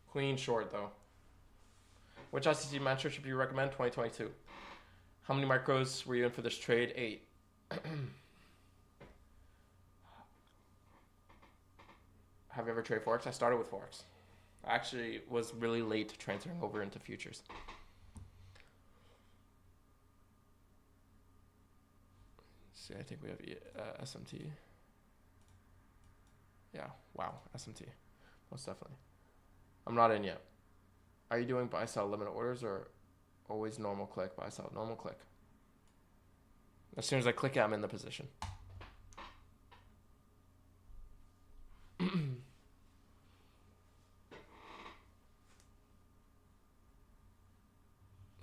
Queen short though. Which ICT mentorship you recommend? 2022. How many micros were you in for this trade? 8. Have you ever traded forex? I started with forex. I actually was really late transferring over into futures. See, I think we have SMT. Yeah, wow, SMT. Most definitely. I'm not in yet. Are you doing buy sell limit orders or always normal click? Buy sell, normal click. As soon as I click it, I'm in the position.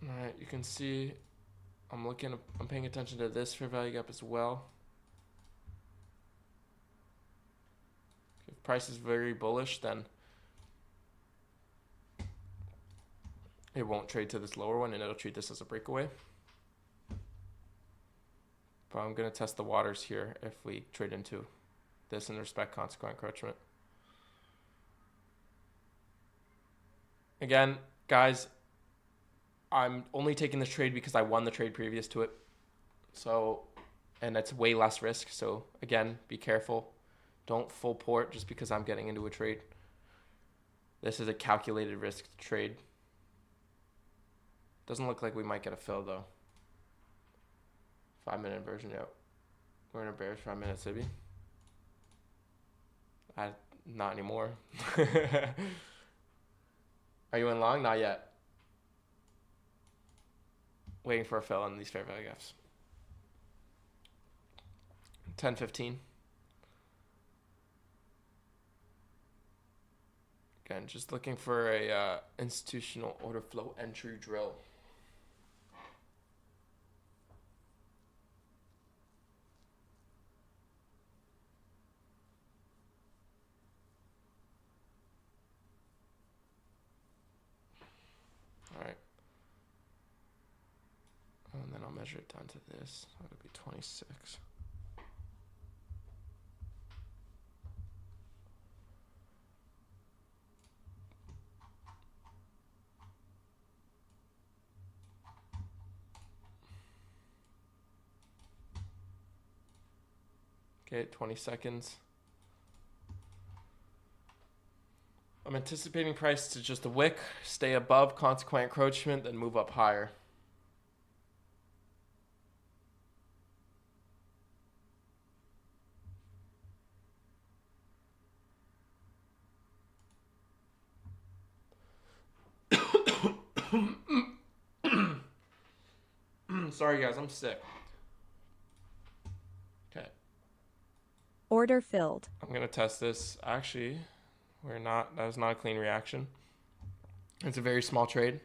Alright, you can see I'm paying attention to this fair value gap as well. If price is very bullish, then it won't trade to this lower one and it'll treat this as a breakaway. But I'm going to test the waters here if we trade into this and respect consequent encroachment. Again, guys, I'm only taking this trade because I won the trade previous to it. So, and it's way less risk. So again, be careful. Don't full port just because I'm getting into a trade. This is a calculated risk trade. Doesn't look like we might get a fill though. 5-minute inversion, yep. We're in a bearish 5-minute Sibi. Not anymore. Are you in long? Not yet. Waiting for a fill on these fair value gaps. 10-15. Again, just looking for a institutional order flow entry drill. All right. And then I'll measure it down to this. That'll be 26. Okay, 20 seconds. I'm anticipating price to just a wick, stay above consequent encroachment, then move up higher. Sorry guys, I'm sick. Okay. Order filled. I'm gonna test this. Actually, that was not a clean reaction. It's a very small trade.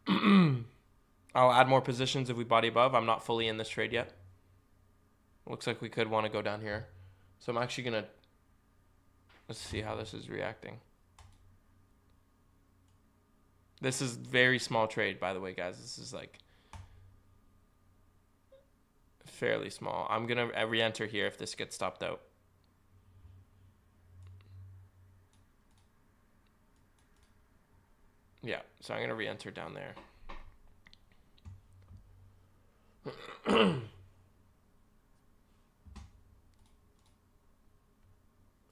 I'll add more positions if we body above. I'm not fully in this trade yet. Looks like we could want to go down here. So I'm actually gonna, let's see how this is reacting. This is very small trade, by the way, guys. This is like fairly small. I'm gonna re-enter here if this gets stopped out. Yeah, so I'm gonna re-enter down there.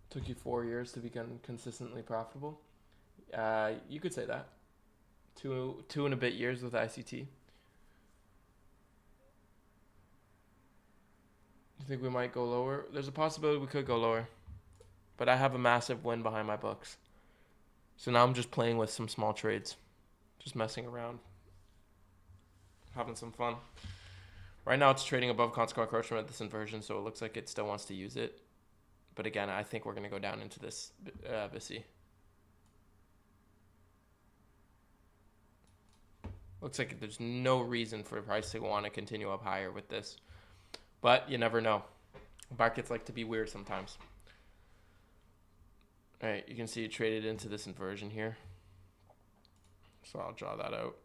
Took you 4 years to become consistently profitable. You could say that. Two and a bit years with ICT. You think we might go lower? There's a possibility we could go lower. But I have a massive win behind my books. So now I'm just playing with some small trades. Just messing around. Having some fun. Right now it's trading above consequent encroachment at this inversion, so it looks like it still wants to use it. But again, I think we're going to go down into this BISI. Looks like there's no reason for the price to want to continue up higher with this. But you never know. Markets like to be weird sometimes. All right, you can see it traded into this inversion here. So I'll draw that out.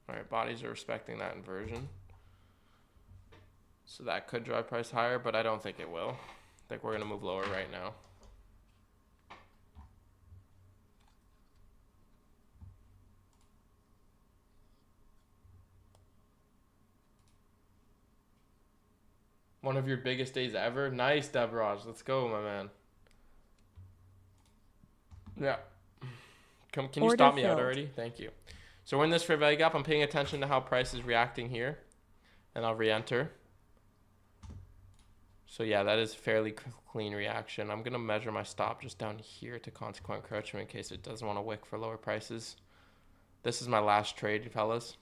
All right, bodies are respecting that inversion. So that could drive price higher, but I don't think it will. I think we're going to move lower right now. One of your biggest days ever. Nice, Debraj. Let's go, my man. Yeah. Can you Order stop me out filled. already? Thank you. So we're in this fair value gap. I'm paying attention to how price is reacting here. And I'll re-enter. So yeah, that is fairly clean reaction. I'm going to measure my stop just down here to consequent encroachment in case it doesn't want to wick for lower prices. This is my last trade, fellas.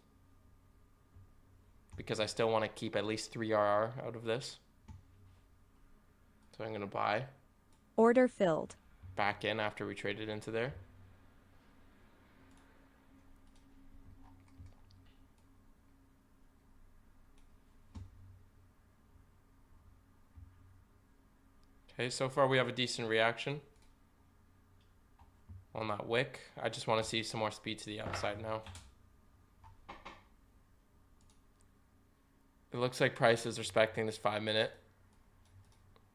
Because I still want to keep at least 3 RR out of this. So I'm going to buy. Order filled. Back in after we traded into there. Okay, so far we have a decent reaction on that wick. I just want to see some more speed to the upside now. It looks like price is respecting this 5 minute.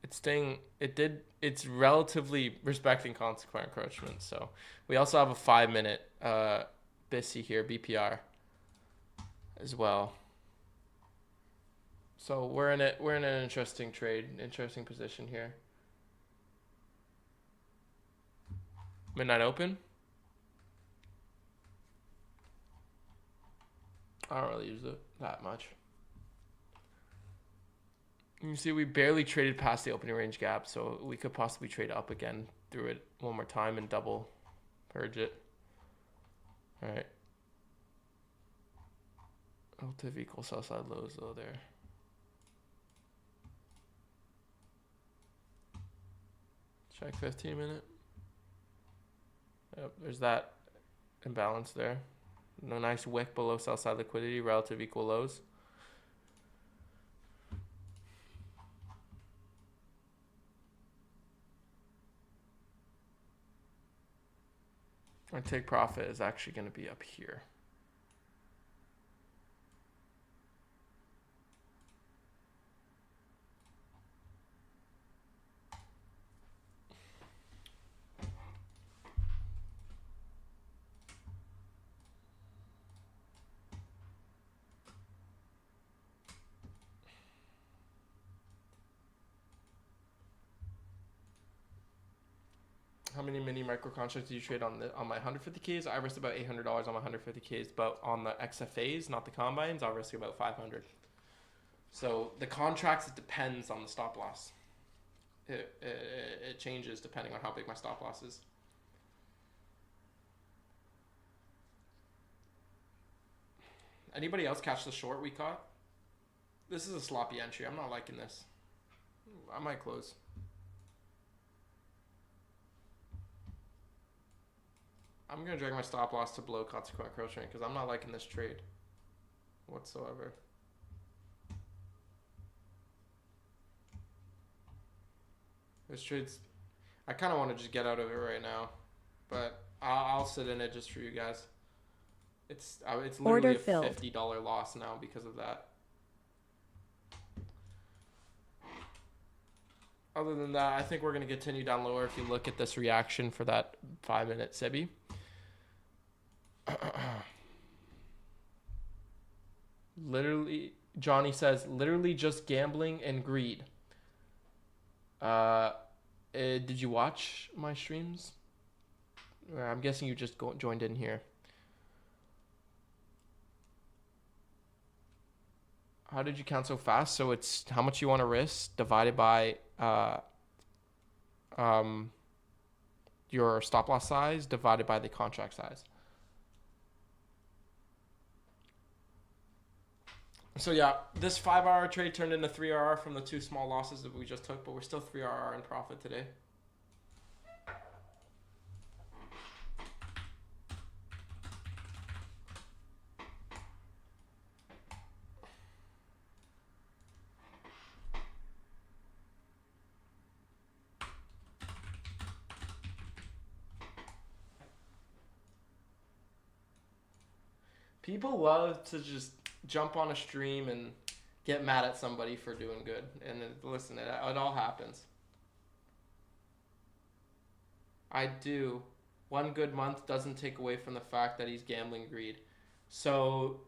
It's relatively respecting consequent encroachment. So we also have a 5 minute BISI here, BPR as well. So we're in an interesting trade, interesting position here. Midnight open. I don't really use it that much. You can see we barely traded past the opening range gap, so we could possibly trade up again through it one more time and double purge it. All right. Relative equal sell side lows though there. Check 15 minute. Yep, there's that imbalance there. No nice wick below sell side liquidity, relative equal lows. Our take profit is actually going to be up here. How many mini micro contracts do you trade on my 150 Ks? I risk about $800 on my 150 Ks, but on the XFAs, not the combines, I'll risk about 500. So the contracts, it depends on the stop loss. It changes depending on how big my stop loss is. Anybody else catch the short we caught? This is a sloppy entry. I'm not liking this. I might close. I'm going to drag my stop loss to below consequent encroachment because I'm not liking this trade whatsoever. This trade's... I kind of want to just get out of it right now, but I'll sit in it just for you guys. It's literally a $50 loss now because of that. Other than that, I think we're going to continue down lower if you look at this reaction for that 5 minute SIBI. Literally, Johnny says, literally just gambling and greed. Did you watch my streams? I'm guessing you just joined in here. How did you count so fast? So it's how much you want to risk divided by your stop loss size divided by the contract size. So yeah, this 5 hour trade turned into 3 RR from the 2 small losses that we just took, but we're still 3 RR in profit today. People love to just jump on a stream and get mad at somebody for doing good. And listen, it all happens. I do. One good month doesn't take away from the fact that he's gambling greed. So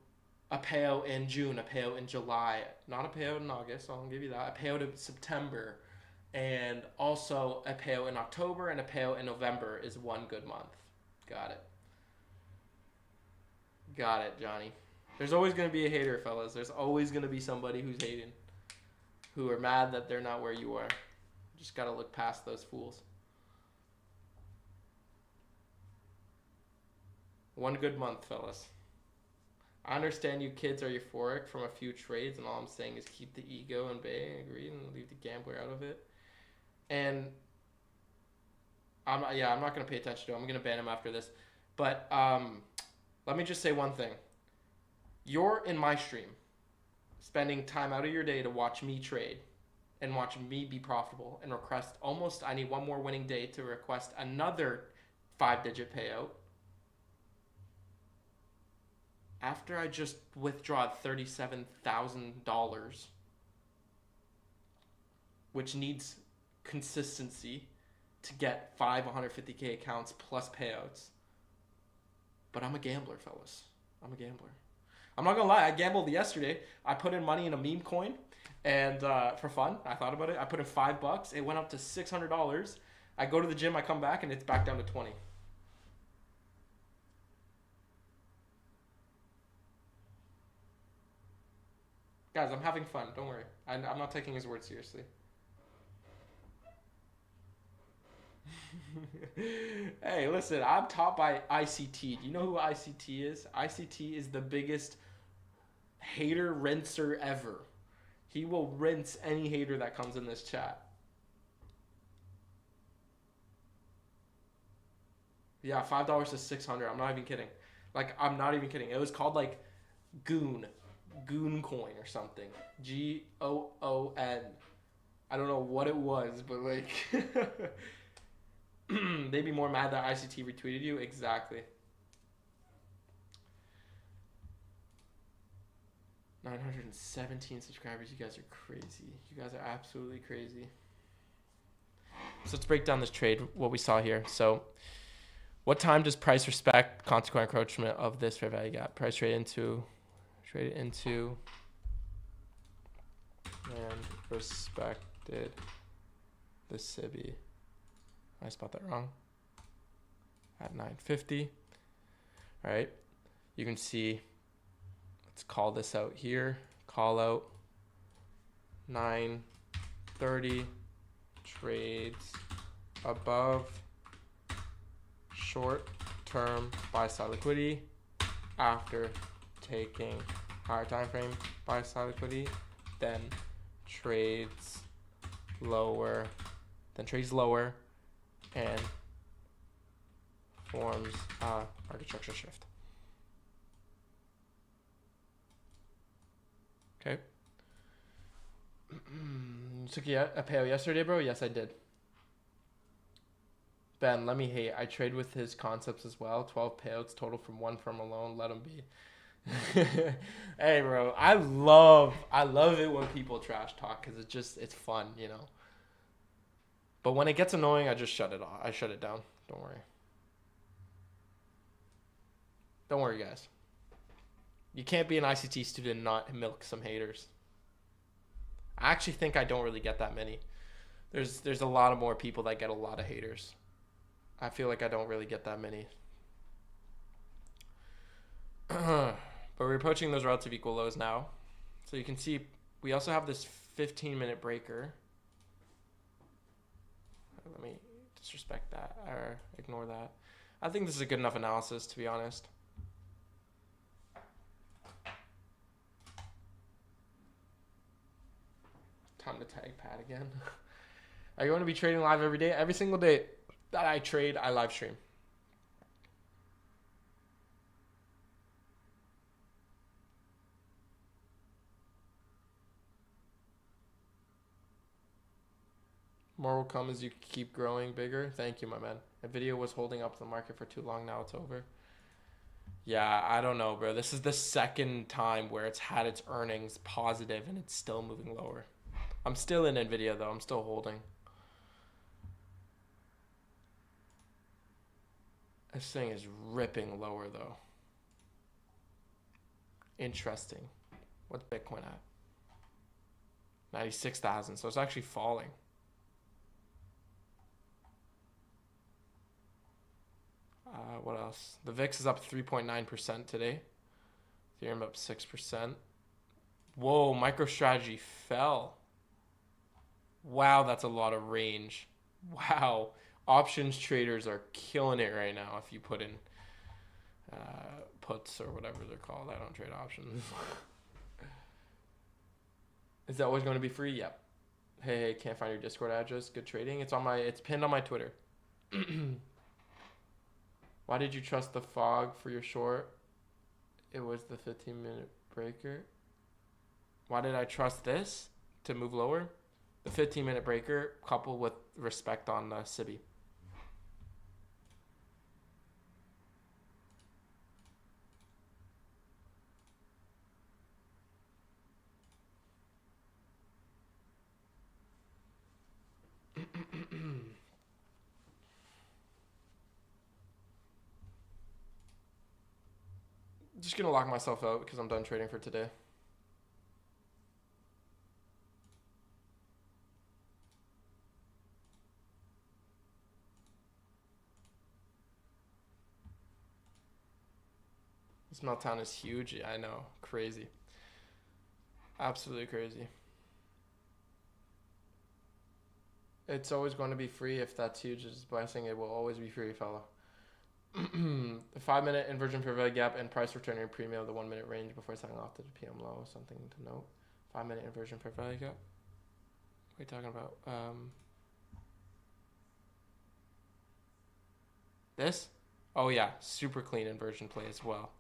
a payout in June, a payout in July, not a payout in August, I'll give you that. A payout in September, and also a payout in October and a payout in November is one good month. Got it. Got it, Johnny. There's always going to be a hater, fellas. There's always going to be somebody who's hating, who are mad that they're not where you are. Just got to look past those fools. One good month, fellas. I understand you kids are euphoric from a few trades, and all I'm saying is keep the ego in bay and greed and leave the gambler out of it. And I'm not going to pay attention to him. I'm going to ban him after this. But let me just say one thing. You're in my stream, spending time out of your day to watch me trade and watch me be profitable and request I need one more winning day to request another 5-digit payout. After I just withdraw $37,000, which needs consistency to get 150K accounts plus payouts. But I'm a gambler, fellas. I'm a gambler. I'm not gonna lie, I gambled yesterday. I put in money in a meme coin, and for fun, I thought about it. I put in $5. It went up to $600. I go to the gym, I come back, and it's back down to 20. Guys, I'm having fun. Don't worry. I'm not taking his word seriously. Hey, listen, I'm taught by ICT. Do you know who ICT is? ICT is the biggest hater rinser ever. He will rinse any hater that comes in this chat. Yeah, $5 to 600. I'm not even kidding. Like, I'm not even kidding. It was called like Goon coin or something. GOON. I don't know what it was, but like they'd be more mad that ICT retweeted you. Exactly. 917 subscribers. You guys are crazy. You guys are absolutely crazy. So let's break down this trade, what we saw here. So what time does price respect consequent encroachment of this fair value gap? Price trade into and respected the SIBI. I spelled that wrong. At 950. All right. You can see, let's call this out here. Call out 930 trades above short-term buy-side liquidity after taking higher time frame buy-side liquidity, then trades lower, and forms market structure shift. Okay. Took you a payout yesterday, bro? Yes, I did. Ben, let me hate. I trade with his concepts as well. 12 payouts total from one firm alone. Let him be. Hey, bro. I love it when people trash talk because it's fun, you know. But when it gets annoying, I just shut it off. I shut it down. Don't worry. Don't worry, guys. You can't be an ICT student and not milk some haters. I actually think I don't really get that many. There's a lot of more people that get a lot of haters. I feel like I don't really get that many. But we're approaching those relative equal lows now. So you can see we also have this 15-minute breaker. Let me disrespect that or ignore that. I think this is a good enough analysis, to be honest. Time to tag Pat again. Are you going to be trading live every day? Every single day that I trade, I live stream. More will come as you keep growing bigger. Thank you, my man. The video was holding up the market for too long. Now it's over. Yeah, I don't know, bro. This is the second time where it's had its earnings positive and it's still moving lower. I'm still in Nvidia though. I'm still holding. This thing is ripping lower though. Interesting. What's Bitcoin at? 96,000. So it's actually falling. What else? The VIX is up 3.9% today. Ethereum up 6%. Whoa, MicroStrategy fell. Wow, that's a lot of range. Wow. Options traders are killing it right now if you put in puts or whatever they're called. I don't trade options. Is that always going to be free? Yep. Hey, can't find your Discord address. Good trading. It's pinned on my Twitter. Why did you trust the fog for your short? It was the 15-minute breaker. Why did I trust this to move lower? The 15-minute breaker coupled with respect on Sibi. Just gonna lock myself out because I'm done trading for today. This meltdown is huge. Yeah, I know. Crazy. Absolutely crazy. It's always going to be free if that's huge. Just by saying it will always be free, fella. The 5-minute inversion fair value gap and price returning premium of the 1-minute range before selling off to the PM low. Something to note. 5-minute inversion fair value gap. What are you talking about? This? Oh yeah, super clean inversion play as well.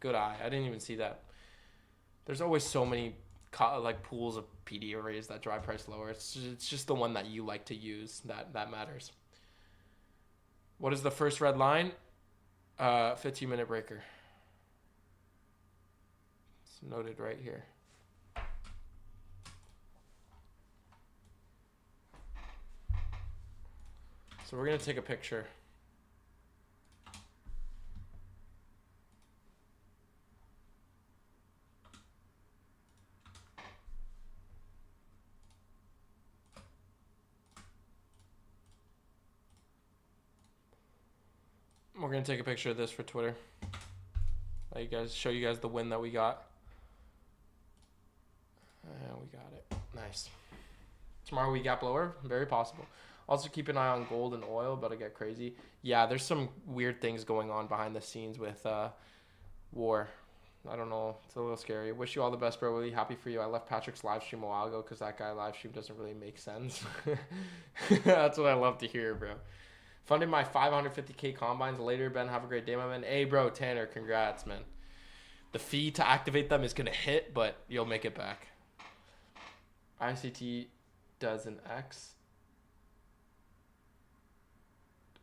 Good eye. I didn't even see that. There's always so many like pools of PD arrays that drive price lower. It's just the one that you like to use that matters. What is the first red line? 15-minute breaker. It's noted right here. So we're going to take a picture. We're going to take a picture of this for Twitter. Show you guys the win that we got. We got it. Nice. Tomorrow we gap lower. Very possible. Also keep an eye on gold and oil, but it get crazy. Yeah, there's some weird things going on behind the scenes with war. I don't know. It's a little scary. Wish you all the best, bro. Really happy for you. I left Patrick's live stream a while ago because that guy live stream doesn't really make sense. That's what I love to hear, bro. Funded my 550K combines later. Ben, have a great day, my man. Hey, bro, Tanner, congrats, man. The fee to activate them is going to hit, but you'll make it back. ICT does an X.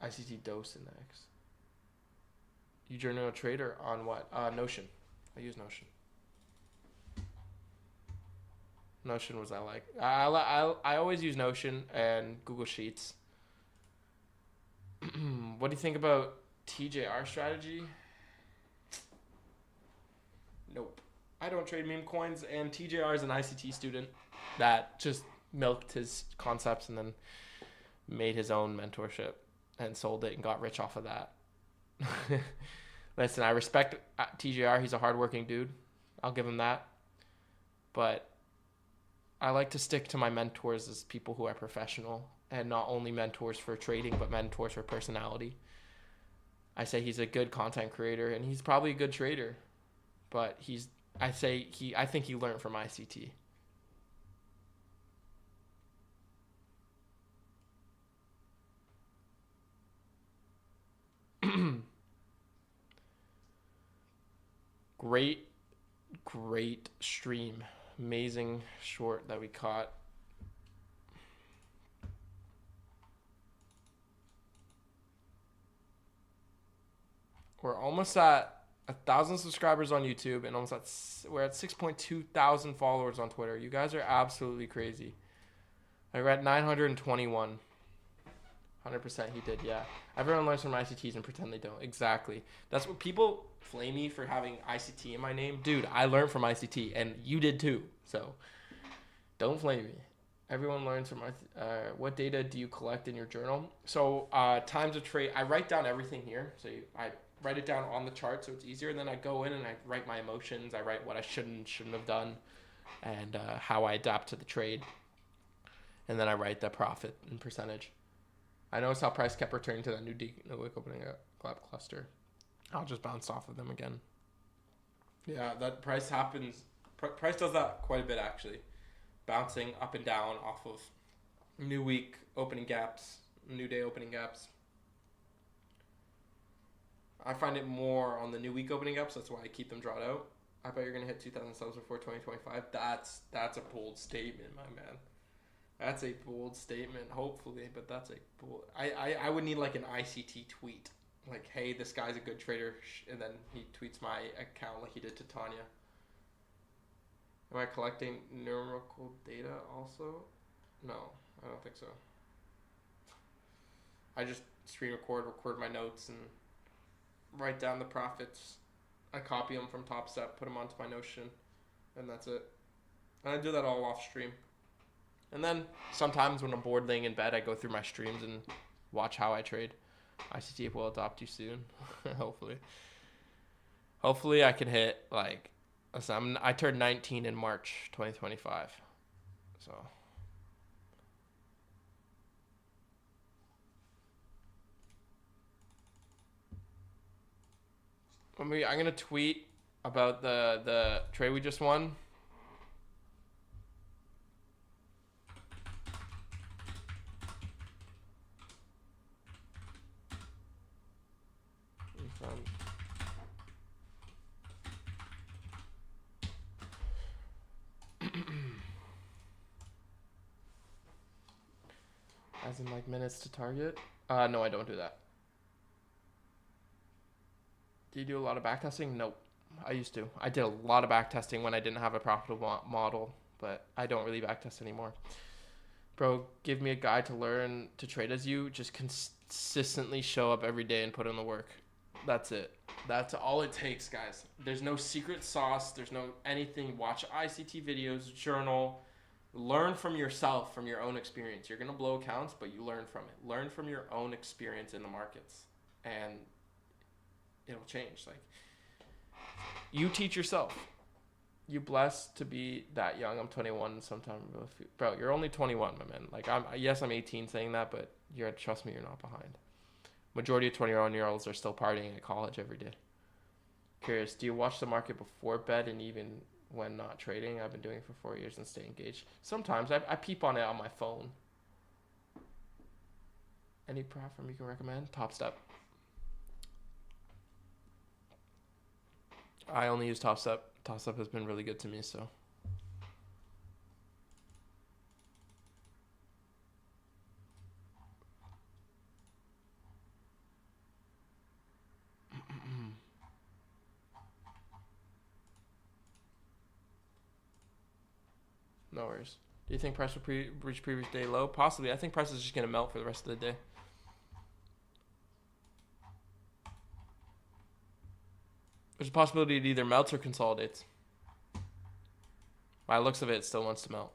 ICT dose an X. You journal trader on what? Notion. I use Notion. Notion was I like. I always use Notion and Google Sheets. What do you think about TJR strategy? Nope. I don't trade meme coins, and TJR is an ICT student that just milked his concepts and then made his own mentorship and sold it and got rich off of that. Listen, I respect TJR. He's a hardworking dude. I'll give him that. But I like to stick to my mentors as people who are professional and not only mentors for trading, but mentors for personality. I say he's a good content creator and he's probably a good trader, but I think he learned from ICT. Great stream. Amazing short that we caught. We're almost at 1,000 subscribers on YouTube and we're at 6.2 thousand followers on Twitter. You guys are absolutely crazy. We're at 921. 100% he did, yeah. Everyone learns from ICTs and pretend they don't. Exactly. That's what people flame me for having ICT in my name. Dude, I learned from ICT and you did too. So don't flame me. Everyone learns from what data do you collect in your journal? So times of trade, I write down everything here. So I write it down on the chart so it's easier. And then I go in and I write my emotions. I write what I shouldn't have done and how I adapt to the trade. And then I write the profit and percentage. I noticed how price kept returning to that new wick opening gap cluster. I'll just bounce off of them again. Yeah, that price happens. Price does that quite a bit actually. Bouncing up and down off of new week opening gaps, new day opening gaps. I find it more on the new week opening gaps. That's why I keep them drawn out. I bet you're going to hit 2,000 subs before 2025. That's a bold statement, my man. That's a bold statement, hopefully, but that's a bold... I would need like an ICT tweet. Like, hey, this guy's a good trader, and then he tweets my account like he did to Tanya. Am I collecting numerical data also? No, I don't think so. I just screen record my notes, and write down the profits. I copy them from Top Step, put them onto my Notion, and that's it. And I do that all off stream. And then sometimes when I'm bored laying in bed, I go through my streams and watch how I trade. ICT will adopt you soon, hopefully. Hopefully I can hit like, I turned 19 in March 2025. So. I'm gonna tweet about the trade we just won. As in like minutes to target? No, I don't do that. Do you do a lot of backtesting? Nope. I used to. I did a lot of backtesting when I didn't have a profitable model, but I don't really backtest anymore. Bro, give me a guide to learn to trade as you. Just consistently show up every day and put in the work. That's it. That's all it takes, guys. There's no secret sauce. There's no anything. Watch ICT videos, journal. Learn from yourself, from your own experience. You're going to blow accounts, but you learn from it. Learn from your own experience in the markets. And it'll change. Like, you teach yourself. You blessed to be that young. I'm 21 sometime. Bro, you're only 21, my man. Like, I'm 18 saying that, but trust me, you're not behind. Majority of 21-year-olds are still partying at college every day. Curious, do you watch the market before bed and even when not trading? I've been doing it for 4 years and stay engaged. Sometimes I peep on it on my phone. Any platform you can recommend? Top Step. I only use Top Step. Top Step has been really good to me, so. No worries. Do you think price will reach previous day low? Possibly. I think price is just going to melt for the rest of the day. There's a possibility it either melts or consolidates. By the looks of it, it still wants to melt.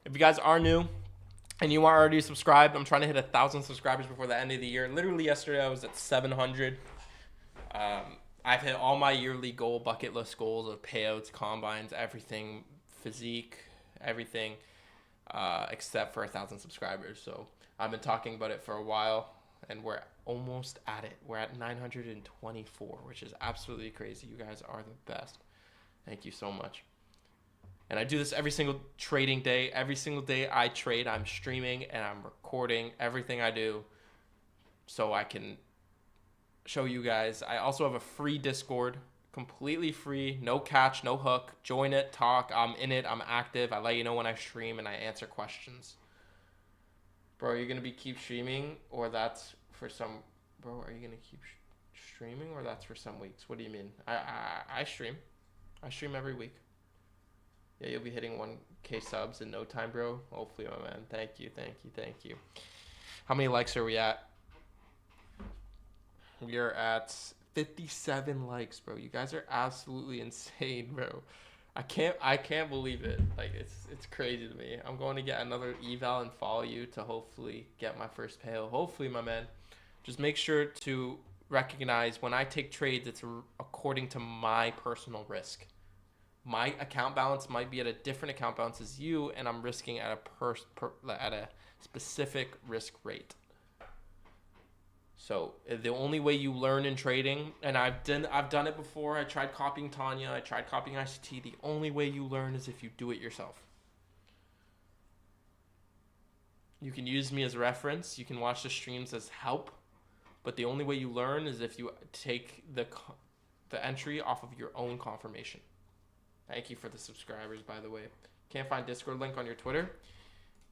If you guys are new and you are already subscribed, I'm trying to hit 1,000 subscribers before the end of the year. Literally yesterday I was at 700. I've hit all my yearly goal, bucket list goals of payouts, combines, everything, physique, everything, except for 1,000 subscribers. So I've been talking about it for a while, and we're almost at it. We're at 924, which is absolutely crazy. You guys are the best. Thank you so much. And I do this every single trading day. Every single day I trade, I'm streaming and I'm recording everything I do so I can show you guys. I also have a free Discord, completely free, no catch, no hook. Join it, talk. I'm in it, I'm active. I let you know when I stream and I answer questions. Bro, are you going to keep streaming or that's for some... Bro, are you going to keep streaming or that's for some weeks? What do you mean? I stream. I stream every week. Yeah, you'll be hitting 1K subs in no time, bro. Hopefully, my man. Thank you, thank you, thank you. How many likes are we at? We are at 57 likes, bro. You guys are absolutely insane, bro. I can't believe it. Like it's crazy to me. I'm going to get another eval and follow you to hopefully get my first payout. Hopefully, my man. Just make sure to recognize when I take trades, it's according to my personal risk. My account balance might be at a different account balance as you, and I'm risking at a specific risk rate. So the only way you learn in trading, and I've done it before. I tried copying Tanya. I tried copying ICT. The only way you learn is if you do it yourself. You can use me as reference. You can watch the streams as help, but the only way you learn is if you take the entry off of your own confirmation. Thank you for the subscribers, by the way. Can't find Discord link on your Twitter?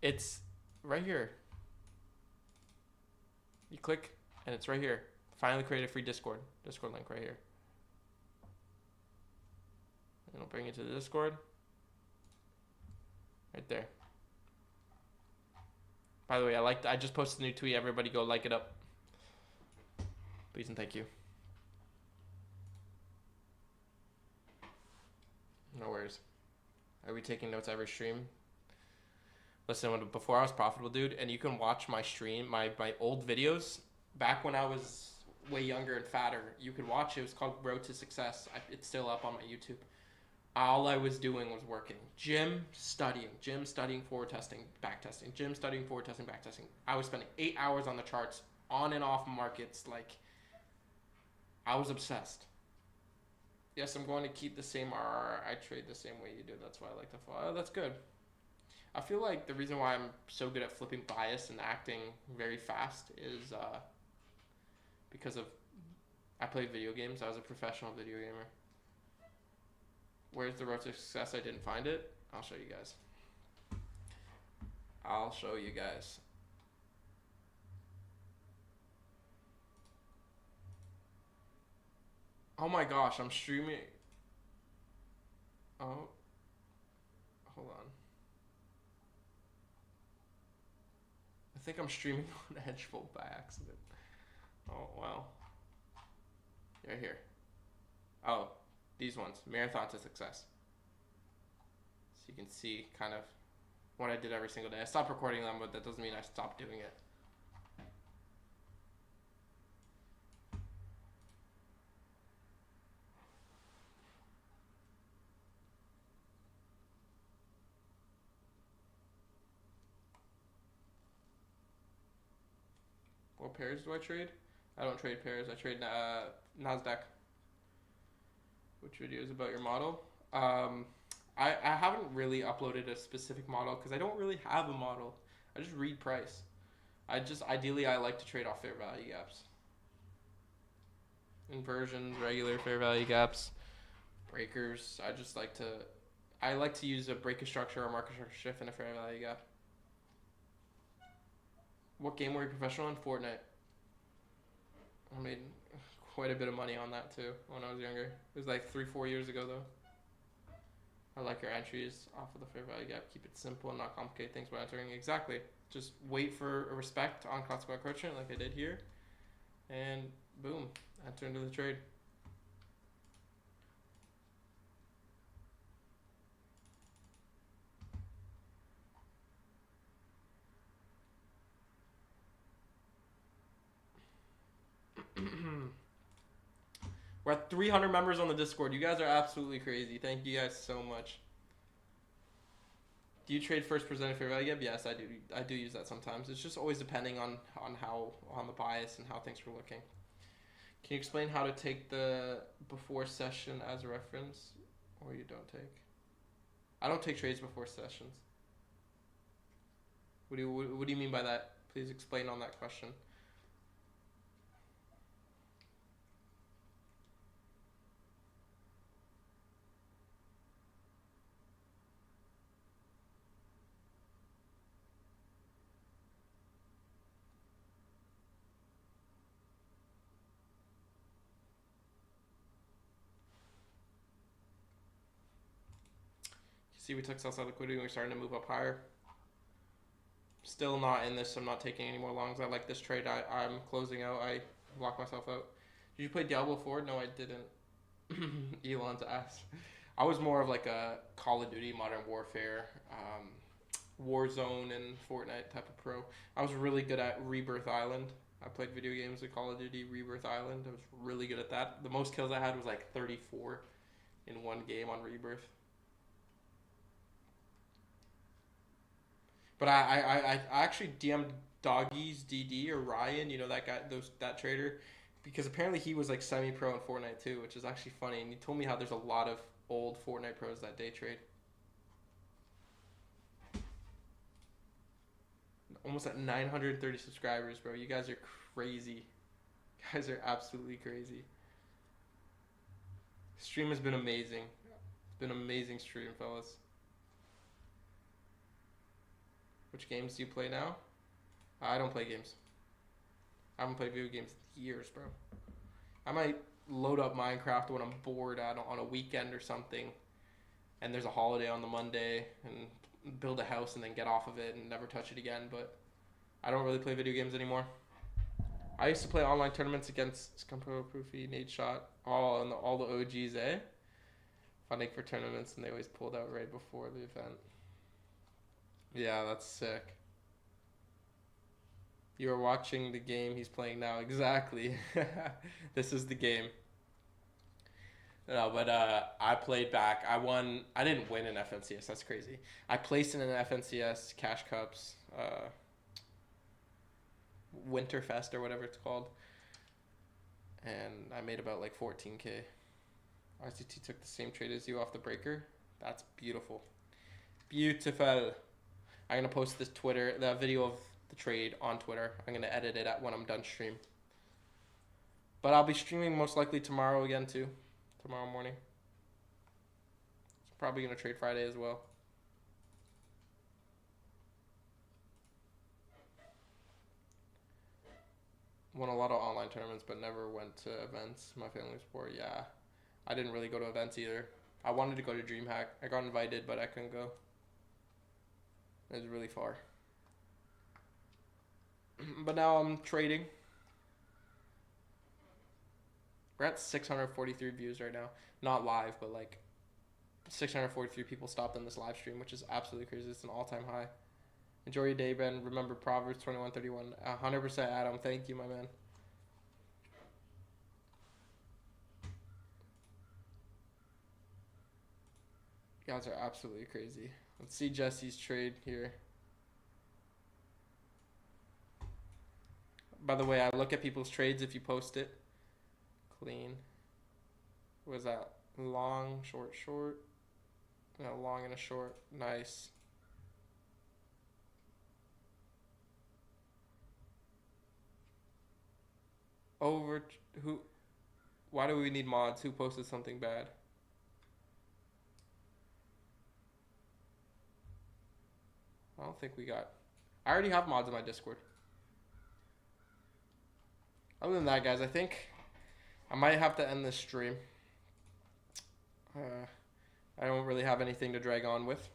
It's right here. You click, and it's right here. Finally create a free Discord link right here. It'll bring you to the Discord. Right there. By the way, I just posted a new tweet. Everybody go like it up. Please and thank you. No worries. Are we taking notes every stream? Listen, before I was profitable, dude, and you can watch my stream, my old videos, back when I was way younger and fatter, you could watch it. It was called Road to Success. It's still up on my YouTube. All I was doing was working. Gym, studying, forward testing, back testing, gym, studying, forward testing, back testing. I was spending 8 hours on the charts, on and off markets. Like, I was obsessed. Yes, I'm going to keep the same RR. I trade the same way you do. That's why I like to follow. Oh, that's good. I feel like the reason why I'm so good at flipping bias and acting very fast is because of I played video games. I was a professional video gamer. Where's the road to success? I didn't find it. I'll show you guys. I'll show you guys. Oh my gosh, I'm streaming. Oh, hold on. I think I'm streaming on edgeful by accident. Oh, wow. Right here. Oh, these ones. Marathon to Success. So you can see kind of what I did every single day. I stopped recording them, but that doesn't mean I stopped doing it. What pairs do I trade? I don't trade pairs. I trade NASDAQ. Which video is about your model? I haven't really uploaded a specific model because I don't really have a model. I just read price. Ideally I like to trade off fair value gaps. Inversions, regular fair value gaps, breakers. I like to use a breaker structure or market structure shift in a fair value gap. What game were you professional in? Fortnite. I made quite a bit of money on that too when I was younger. It was like 3-4 years ago though. I like your entries off of the fair value gap. Keep it simple and not complicate things by entering. Exactly. Just wait for a respect on classical encroachment like I did here. And boom, enter into the trade. We're at 300 members on the Discord. You guys are absolutely crazy. Thank you guys so much. Do you trade first presented fair value gap? Yes, I do. I do use that sometimes. It's just always depending on the bias and how things are looking. Can you explain how to take the before session as a reference? Or you don't take? I don't take trades before sessions. What do you mean by that? Please explain on that question. See, we took sell side liquidity and we're starting to move up higher. Still not in this. I'm not taking any more longs. I like this trade. I'm closing out. I lock myself out. Did you play Diablo 4? No, I didn't. Elon's ass. I was more of like a Call of Duty, Modern Warfare, Warzone, and Fortnite type of pro. I was really good at Rebirth Island. I played video games like Call of Duty, Rebirth Island. I was really good at that. The most kills I had was like 34 in one game on Rebirth. But I actually DM'd Doggies DD or Ryan, you know that guy, that trader, because apparently he was like semi-pro in Fortnite too, which is actually funny. And he told me how there's a lot of old Fortnite pros that day trade. Almost at 930 subscribers, bro. You guys are crazy. You guys are absolutely crazy. Stream has been amazing. It's been an amazing stream, fellas. Which games do you play now? I don't play games. I haven't played video games in years, bro. I might load up Minecraft when I'm bored on a weekend or something, and there's a holiday on the Monday, and build a house and then get off of it and never touch it again. But I don't really play video games anymore. I used to play online tournaments against Scumpro, Proofy, Nate Shot, all the OGs, eh? Funding for tournaments, and they always pulled out right before the event. Yeah, that's sick. You're watching the game he's playing now. Exactly. This is the game. No, but I played back. I won. I didn't win in FNCS. That's crazy. I placed in an FNCS Cash Cups, Winterfest or whatever it's called, and I made about like 14K. RCT took the same trade as you off the breaker. That's beautiful. Beautiful. I'm gonna post the video of the trade on Twitter. I'm gonna edit it when I'm done stream. But I'll be streaming most likely tomorrow again too. Tomorrow morning. Probably gonna trade Friday as well. Won a lot of online tournaments, but never went to events. My family's poor. Yeah, I didn't really go to events either. I wanted to go to DreamHack. I got invited, but I couldn't go. It was really far. But now I'm trading. We're at 643 views right now. Not live, but like 643 people stopped on this live stream, which is absolutely crazy. It's an all-time high. Enjoy your day, Ben. Remember Proverbs 21:31. 100% Adam. Thank you, my man. You guys are absolutely crazy. Let's see Jesse's trade here. By the way, I look at people's trades if you post it. Clean. What was that? Long, short, short. No, long and a short. Nice. Over who? Why do we need mods? Who posted something bad? I don't think we got. I already have mods in my Discord. Other than that, guys, I think I might have to end this stream. I don't really have anything to drag on with.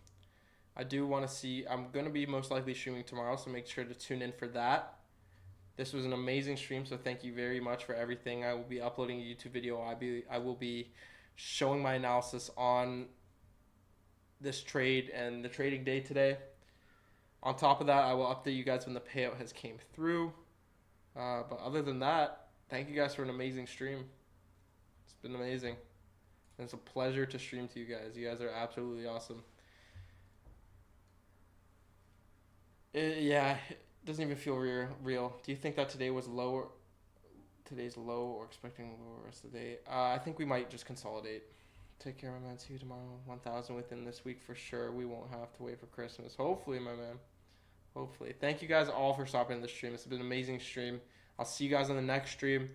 I do want to see. I'm going to be most likely streaming tomorrow, so make sure to tune in for that. This was an amazing stream, so thank you very much for everything. I will be uploading a YouTube video. I will be showing my analysis on this trade and the trading day today. On top of that, I will update you guys when the payout has came through. But other than that, thank you guys for an amazing stream. It's been amazing. And it's a pleasure to stream to you guys. You guys are absolutely awesome. Yeah, it doesn't even feel real. Do you think that today's low or expecting lower rest of the day? I think we might just consolidate. Take care, my man. See you tomorrow. 1,000 within this week for sure. We won't have to wait for Christmas. Hopefully, my man. Hopefully. Thank you guys all for stopping in the stream. It's been an amazing stream. I'll see you guys on the next stream.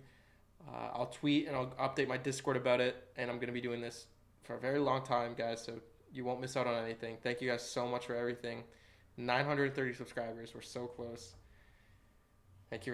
I'll tweet and I'll update my Discord about it. And I'm going to be doing this for a very long time, guys. So you won't miss out on anything. Thank you guys so much for everything. 930 subscribers. We're so close. Thank you,